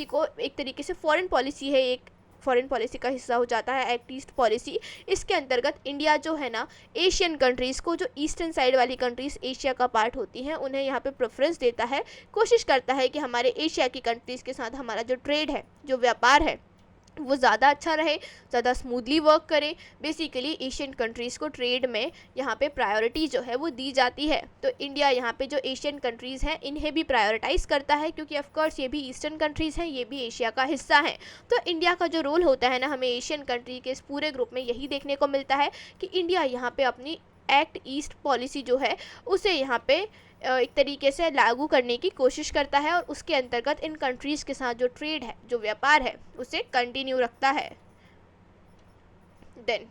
को एक तरीके से फॉरेन पॉलिसी है, एक फॉरेन पॉलिसी का हिस्सा हो जाता है एक्ट ईस्ट पॉलिसी। इसके अंतर्गत इंडिया जो है ना, एशियन कंट्रीज़ को, जो ईस्टर्न साइड वाली कंट्रीज़ एशिया का पार्ट होती हैं, उन्हें यहाँ पे प्रेफरेंस देता है, कोशिश करता है कि हमारे एशिया की कंट्रीज़ के साथ हमारा जो ट्रेड है, जो व्यापार है, वो ज़्यादा अच्छा रहे, ज़्यादा स्मूथली वर्क करे। बेसिकली एशियन कंट्रीज़ को ट्रेड में यहाँ पे प्रायोरिटी जो है वो दी जाती है। तो इंडिया यहाँ पे जो एशियन कंट्रीज़ हैं, इन्हें भी प्रायोरिटाइज़ करता है, क्योंकि ऑफकोर्स ये भी ईस्टर्न कंट्रीज़ हैं, ये भी एशिया का हिस्सा हैं। तो इंडिया का जो रोल होता है ना, हमें एशियन कंट्री के इस पूरे ग्रुप में यही देखने को मिलता है कि इंडिया यहाँ पे अपनी एक्ट ईस्ट पॉलिसी जो है उसे यहाँ पे एक तरीके से लागू करने की कोशिश करता है, और उसके अंतर्गत इन कंट्रीज़ के साथ जो ट्रेड है, जो व्यापार है, उसे कंटिन्यू रखता है। Then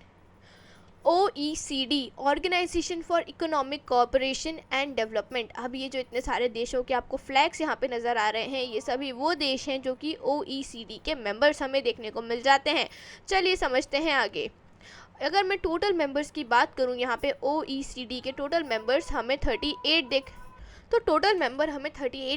OECD, organisation for economic cooperation and development. अब ये जो इतने सारे देशों के आपको फ्लैग्स यहाँ पे नज़र आ रहे हैं, ये सभी वो देश हैं जो कि OECD के मेंबर्स हमें देखने को मिल जाते हैं। चलिए समझते हैं आगे। अगर मैं टोटल मेंबर्स की बात करूं, यहाँ पे OECD के टोटल मेंबर्स हमें 38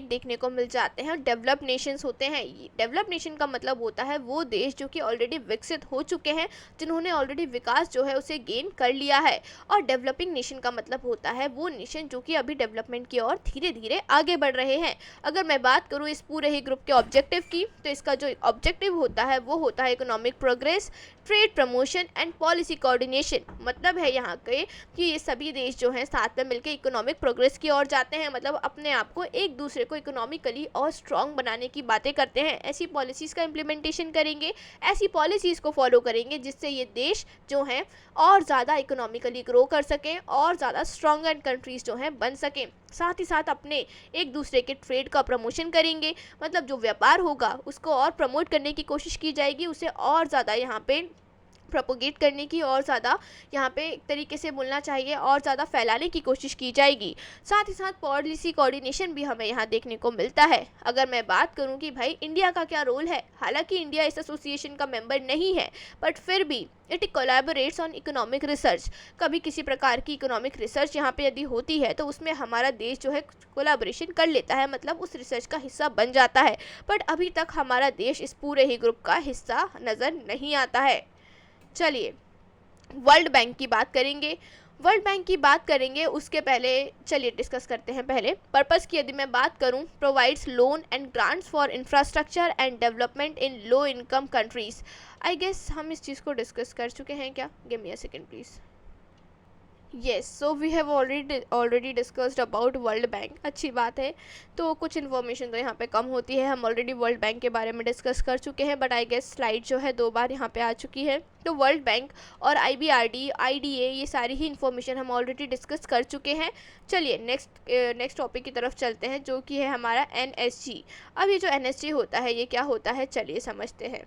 देखने को मिल जाते हैं। डेवलप्ड नेशंस होते हैं। डेवलप्ड नेशन का मतलब होता है वो देश जो कि ऑलरेडी विकसित हो चुके हैं, जिन्होंने ऑलरेडी विकास जो है उसे गेन कर लिया है। और डेवलपिंग नेशन का मतलब होता है वो नेशन जो कि अभी डेवलपमेंट की ओर धीरे धीरे आगे बढ़ रहे हैं। अगर मैं बात करूँ इस पूरे ही ग्रुप के ऑब्जेक्टिव की, तो इसका जो ऑब्जेक्टिव होता है वो होता है economic progress, trade promotion and policy coordination. मतलब है यहाँ के कि ये सभी देश जो हैं साथ में मिलकर इकोनॉमिक प्रोग्रेस की ओर जाते हैं, मतलब अपने आप को, एक दूसरे को इकोनॉमिकली और स्ट्रॉन्ग बनाने की बातें करते हैं। ऐसी पॉलिसीज़ का इम्प्लीमेंटेशन करेंगे, ऐसी पॉलिसीज़ को फॉलो करेंगे जिससे ये देश जो हैं और ज़्यादा इकोनॉमिकली ग्रो कर सकें और ज़्यादा स्ट्रॉन्ग एंड कंट्रीज़ जो हैं बन सकें। साथ ही साथ अपने एक दूसरे के ट्रेड का प्रमोशन करेंगे, मतलब जो व्यापार होगा उसको और प्रमोट करने की कोशिश की जाएगी, उसे और ज़्यादा यहाँ पे प्रोपोगेट करने की, और ज़्यादा यहाँ पे एक तरीके से बोलना चाहिए, और ज़्यादा फैलाने की कोशिश की जाएगी। साथ ही साथ पॉलिसी कोऑर्डिनेशन भी हमें यहाँ देखने को मिलता है। अगर मैं बात करूँ कि भाई इंडिया का क्या रोल है, हालांकि इंडिया इस एसोसिएशन का मेंबर नहीं है, बट फिर भी इट कोलैबोरेट्स ऑन इकोनॉमिक रिसर्च। कभी किसी प्रकार की इकोनॉमिक रिसर्च यहाँ पे यदि होती है तो उसमें हमारा देश जो है कोलैबोरेशन कर लेता है, मतलब उस रिसर्च का हिस्सा बन जाता है। बट अभी तक हमारा देश इस पूरे ही ग्रुप का हिस्सा नज़र नहीं आता है। चलिए वर्ल्ड बैंक की बात करेंगे। उसके पहले चलिए डिस्कस करते हैं। पहले पर्पस की यदि मैं बात करूं, provides loan and grants for infrastructure and development in low income countries. I guess हम इस चीज़ को डिस्कस कर चुके हैं क्या? Give me a second please. Yes, so we have already discussed about world bank. अच्छी बात है। तो कुछ इन्फॉर्मेशन तो यहाँ पे कम होती है, हम ऑलरेडी वर्ल्ड बैंक के बारे में डिस्कस कर चुके हैं, बट आई गेस स्लाइड जो है 2 बार यहाँ पे आ चुकी है। तो वर्ल्ड बैंक और IBRD, IDA, ये सारी ही इन्फॉर्मेशन हम ऑलरेडी डिस्कस कर चुके हैं। चलिए नेक्स्ट टॉपिक की तरफ चलते हैं, जो कि है हमारा NSG। अब ये जो NSG होता है ये क्या होता है, चलिए समझते हैं।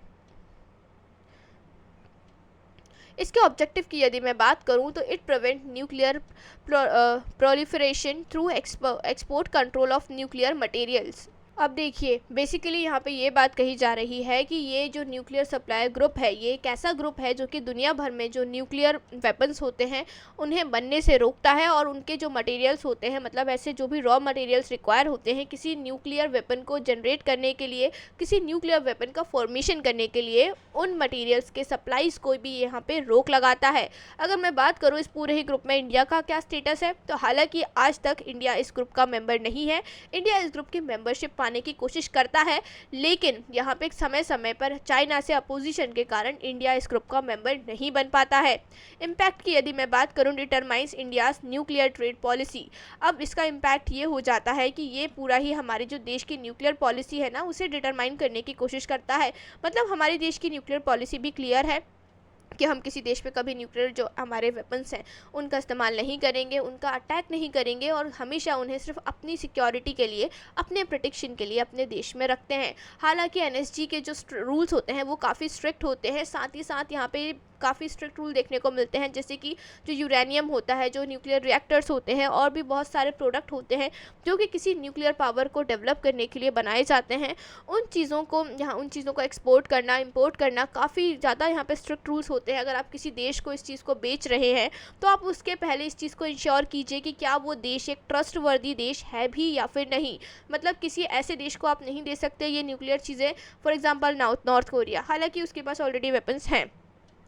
इसके ऑब्जेक्टिव की यदि मैं बात करूं तो it prevent nuclear proliferation through export control of nuclear materials. अब देखिए, बेसिकली यहाँ पे ये बात कही जा रही है कि ये जो न्यूक्लियर सप्लाई ग्रुप है, ये एक ऐसा ग्रुप है जो कि दुनिया भर में जो न्यूक्लियर वेपन्स होते हैं उन्हें बनने से रोकता है, और उनके जो मटेरियल्स होते हैं, मतलब ऐसे जो भी रॉ मटेरियल्स रिक्वायर होते हैं किसी न्यूक्लियर वेपन को जनरेट करने के लिए, किसी न्यूक्लियर वेपन का फॉर्मेशन करने के लिए, उन मटेरियल्स के सप्लाईज को भी यहाँ पे रोक लगाता है। अगर मैं बात करूँ इस पूरे ही ग्रुप में इंडिया का क्या स्टेटस है, तो हालांकि आज तक इंडिया इस ग्रुप का मेंबर नहीं है। इंडिया इस ग्रुप की मेंबरशिप पाने की कोशिश करता है, लेकिन यहाँ पे समय समय पर चाइना से अपोजिशन के कारण इंडिया इस ग्रुप का मेंबर नहीं बन पाता है। इम्पैक्ट की यदि मैं बात करूँ, determines India's nuclear trade policy. अब इसका इम्पैक्ट ये हो जाता है कि ये पूरा ही हमारे जो देश की न्यूक्लियर पॉलिसी है ना, उसे डिटरमाइन करने की कोशिश करता है। मतलब हमारे देश की न्यूक्लियर पॉलिसी भी क्लियर है कि हम किसी देश पे कभी न्यूक्लियर जो हमारे वेपन्स हैं उनका इस्तेमाल नहीं करेंगे, उनका अटैक नहीं करेंगे, और हमेशा उन्हें सिर्फ अपनी सिक्योरिटी के लिए, अपने प्रोटेक्शन के लिए अपने देश में रखते हैं। हालांकि एनएसजी के जो रूल्स होते हैं वो काफ़ी स्ट्रिक्ट होते हैं, साथ ही साथ यहाँ पे काफ़ी स्ट्रिक्ट रूल देखने को मिलते हैं, जैसे कि जो यूरेनियम होता है, जो न्यूक्लियर रिएक्टर्स होते हैं, और भी बहुत सारे प्रोडक्ट होते हैं जो कि किसी न्यूक्लियर पावर को डेवलप करने के लिए बनाए जाते हैं। उन चीज़ों को एक्सपोर्ट करना, इंपोर्ट करना, काफ़ी ज़्यादा यहाँ पे स्ट्रिक्ट रूल्स होते हैं। अगर आप किसी देश को इस चीज़ को बेच रहे हैं तो आप उसके पहले इस चीज़ को इंश्योर कीजिए कि क्या वो देश एक ट्रस्टवर्दी देश है भी या फिर नहीं। मतलब किसी ऐसे देश को आप नहीं दे सकते ये न्यूक्लियर चीज़ें, फॉर एग्जाम्पल नॉर्थ कोरिया, हालांकि उसके पास ऑलरेडी वेपन्स हैं,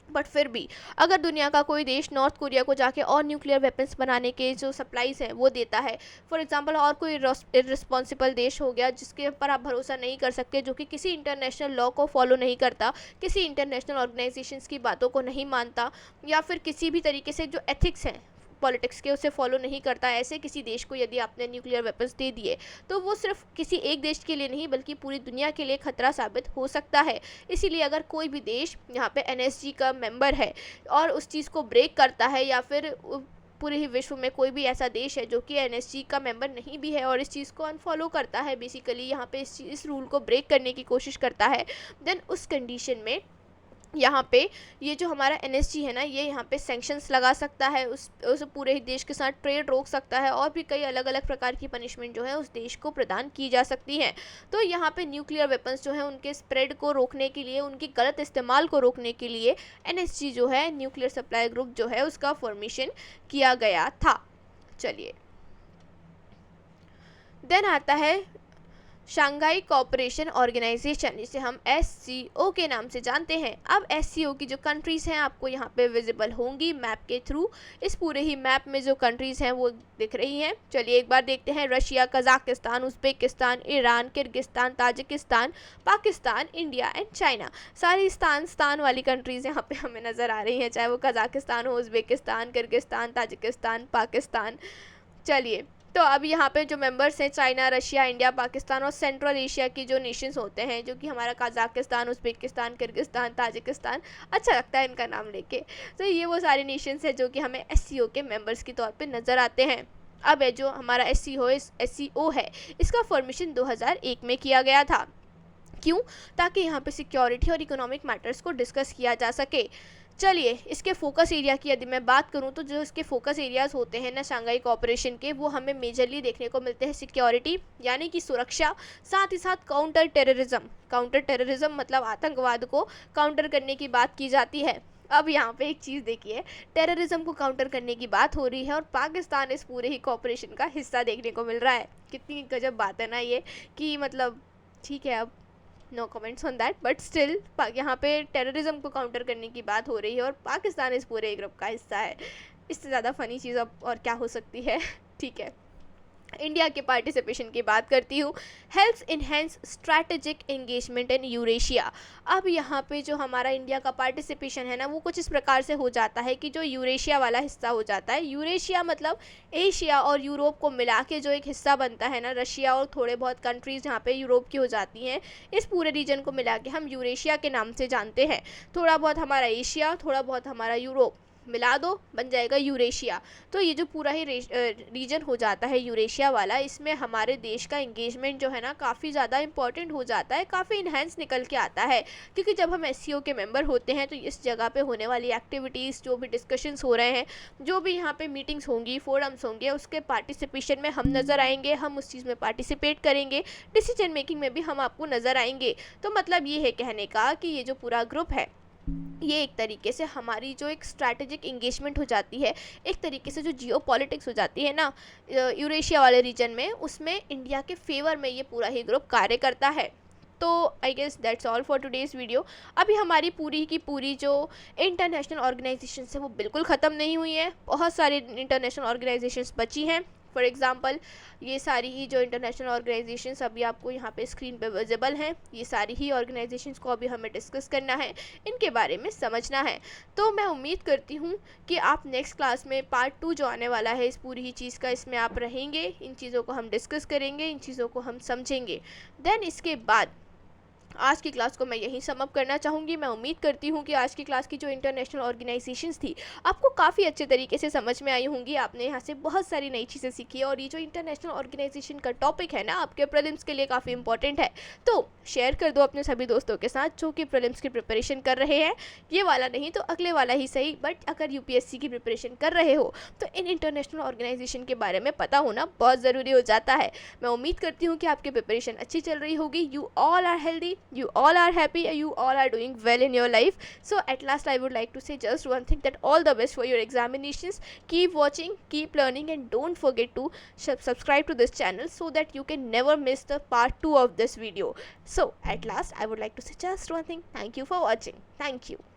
बट फिर भी अगर दुनिया का कोई देश नॉर्थ कोरिया को जाके और न्यूक्लियर वेपन्स बनाने के जो सप्लाईज हैं वो देता है, फॉर एग्जांपल, और कोई इररिस्पॉन्सिबल देश हो गया जिसके ऊपर आप भरोसा नहीं कर सकते, जो कि किसी इंटरनेशनल लॉ को फॉलो नहीं करता, किसी इंटरनेशनल ऑर्गेनाइजेशंस की बातों को नहीं मानता, या फिर किसी भी तरीके से जो एथिक्स हैं पॉलिटिक्स के उसे फॉलो नहीं करता, ऐसे किसी देश को यदि आपने न्यूक्लियर वेपन्स दे दिए तो वो सिर्फ किसी एक देश के लिए नहीं बल्कि पूरी दुनिया के लिए खतरा साबित हो सकता है। इसीलिए अगर कोई भी देश यहाँ पे एनएसजी का मेंबर है और उस चीज़ को ब्रेक करता है, या फिर पूरे ही विश्व में कोई भी ऐसा देश है जो कि एनएसजी का मेंबर नहीं भी है और इस चीज़ को अनफॉलो करता है, बेसिकली यहाँ पे इस रूल को ब्रेक करने की कोशिश करता है, देन उस कंडीशन में यहाँ पे ये जो हमारा एनएसजी है ना, ये यहाँ पे सैंक्शंस लगा सकता है, उस पूरे ही देश के साथ ट्रेड रोक सकता है, और भी कई अलग अलग प्रकार की पनिशमेंट जो है उस देश को प्रदान की जा सकती है। तो यहाँ पे न्यूक्लियर वेपन्स जो है उनके स्प्रेड को रोकने के लिए, उनकी गलत इस्तेमाल को रोकने के लिए एनएसजी जो है, न्यूक्लियर सप्लाई ग्रुप जो है, उसका फॉर्मेशन किया गया था। चलिए, देन आता है शंघाई कोऑपरेशन ऑर्गेनाइजेशन, जिसे हम SCO के नाम से जानते हैं। अब SCO की जो कंट्रीज़ हैं आपको यहाँ पे विजिबल होंगी मैप के थ्रू। इस पूरे ही मैप में जो कंट्रीज़ हैं वो दिख रही हैं। चलिए एक बार देखते हैं। Russia, Kazakhstan, Uzbekistan, Iran, Kyrgyzstan, Tajikistan, Pakistan, India and China. सारी स्थान वाली कंट्रीज़ यहाँ पे हमें नज़र आ रही हैं, चाहे वो कजाकिस्तान हो, उज़्बेकिस्तान, किर्गिस्तान, ताजिकिस्तान, पाकिस्तान। चलिए, तो अब यहाँ पे जो मेंबर्स हैं चाइना, रशिया, इंडिया, पाकिस्तान और सेंट्रल एशिया की जो नेशंस होते हैं, जो कि हमारा कजाकिस्तान, उज़्बेकिस्तान, किर्गिस्तान, ताजिकिस्तान, अच्छा लगता है इनका नाम लेके। तो ये वो सारी नेशंस हैं जो कि हमें SCO के मेंबर्स के तौर पे नज़र आते हैं। अब है जो हमारा SCO है, इसका फॉर्मेशन 2001 में किया गया था। क्यों? ताकि यहाँ पे सिक्योरिटी और इकोनॉमिक मैटर्स को डिस्कस किया जा सके। चलिए, इसके फोकस एरिया की यदि मैं बात करूं तो जो इसके फोकस एरियाज़ होते हैं ना शंघाई कोऑपरेशन के, वो हमें मेजरली देखने को मिलते हैं सिक्योरिटी यानी कि सुरक्षा, साथ ही साथ काउंटर टेररिज्म मतलब आतंकवाद को काउंटर करने की बात की जाती है। अब यहाँ पे एक चीज़ देखिए, टेररिज्म को काउंटर करने की बात हो रही है और पाकिस्तान इस पूरे ही कोऑपरेशन का हिस्सा देखने को मिल रहा है। कितनी गजब बात है ना ये, कि मतलब ठीक है, अब no comments on that, but still यहाँ पे टेररिज्म को काउंटर करने की बात हो रही है और पाकिस्तान इस पूरे ग्रुप का हिस्सा है। इससे ज़्यादा फ़नी चीज़ अब और क्या हो सकती है। ठीक है, इंडिया के पार्टिसिपेशन की बात करती हूँ। हेल्प्स इनहेंस स्ट्रैटेजिक एंगेजमेंट इन यूरेशिया। अब यहाँ पे जो हमारा इंडिया का पार्टिसिपेशन है ना, वो कुछ इस प्रकार से हो जाता है कि जो यूरेशिया वाला हिस्सा हो जाता है, यूरेशिया मतलब एशिया और यूरोप को मिला के जो एक हिस्सा बनता है ना, रशिया और थोड़े बहुत कंट्रीज़ यहाँ पे यूरोप की हो जाती हैं, इस पूरे रीजन को मिला के हम यूरेशिया के नाम से जानते हैं। थोड़ा बहुत हमारा एशिया, थोड़ा बहुत हमारा यूरोप, मिला दो, बन जाएगा यूरेशिया। तो ये जो पूरा ही रीजन हो जाता है यूरेशिया वाला, इसमें हमारे देश का इंगेजमेंट जो है ना काफ़ी ज़्यादा इंपॉर्टेंट हो जाता है, काफ़ी इन्हेंस निकल के आता है। क्योंकि जब हम एससीओ के मेंबर होते हैं तो इस जगह पे होने वाली एक्टिविटीज़, जो भी डिस्कशंस हो रहे हैं, जो भी यहाँ पे मीटिंग्स होंगी, फोरम्स होंगे, उसके पार्टिसिपेशन में हम नज़र आएंगे, हम उस चीज़ में पार्टिसिपेट करेंगे, डिसीजन मेकिंग में भी हम आपको नज़र आएंगे। तो मतलब ये है कहने का कि ये जो पूरा ग्रुप है, ये एक तरीके से हमारी जो एक स्ट्रैटेजिक इंगेजमेंट हो जाती है, एक तरीके से जो जियो पॉलिटिक्स हो जाती है ना यूरेशिया वाले रीजन में, उसमें इंडिया के फेवर में ये पूरा ही ग्रुप कार्य करता है। तो I guess that's all for today's video. अभी हमारी पूरी की पूरी जो इंटरनेशनल ऑर्गेनाइजेशन है वो बिल्कुल ख़त्म नहीं हुई है, बहुत सारी इंटरनेशनल ऑर्गेनाइजेशंस बची हैं। फॉर एग्ज़ाम्पल ये सारी ही जो इंटरनेशनल ऑर्गेनाइजेशंस अभी आपको यहाँ पे स्क्रीन पे विजिबल हैं, ये सारी ही ऑर्गेनाइजेशंस को अभी हमें डिस्कस करना है, इनके बारे में समझना है। तो मैं उम्मीद करती हूँ कि आप नेक्स्ट क्लास में पार्ट 2 जो आने वाला है इस पूरी ही चीज़ का, इसमें आप रहेंगे, इन चीज़ों को हम डिस्कस करेंगे, इन चीज़ों को हम समझेंगे। देन इसके बाद आज की क्लास को मैं यहीं सम अप करना चाहूँगी। मैं उम्मीद करती हूँ कि आज की क्लास की जो इंटरनेशनल ऑर्गेनाइजेशंस थी आपको काफ़ी अच्छे तरीके से समझ में आई होंगी, आपने यहाँ से बहुत सारी नई चीज़ें सीखी। और ये जो इंटरनेशनल ऑर्गेनाइजेशन का टॉपिक है ना, आपके प्रीलिम्स के लिए काफ़ी इंपॉर्टेंट है। तो शेयर कर दो अपने सभी दोस्तों के साथ जो कि प्रीलिम्स की प्रिपरेशन कर रहे हैं, ये वाला नहीं तो अगले वाला ही सही, बट अगर यूपीएससी की प्रिपरेशन कर रहे हो तो इन इंटरनेशनल ऑर्गेनाइजेशन के बारे में पता होना बहुत ज़रूरी हो जाता है। मैं उम्मीद करती हूँ कि आपकी प्रिपरेशन अच्छी चल रही होगी। You all are healthy, you all are happy, you all are doing well in your life. So at last I would like to say just one thing, that all the best for your examinations. Keep watching, keep learning, and don't forget to subscribe to this channel so that you can never miss the part 2 of this video. So at last I would like to say just one thing. Thank you for watching. Thank you.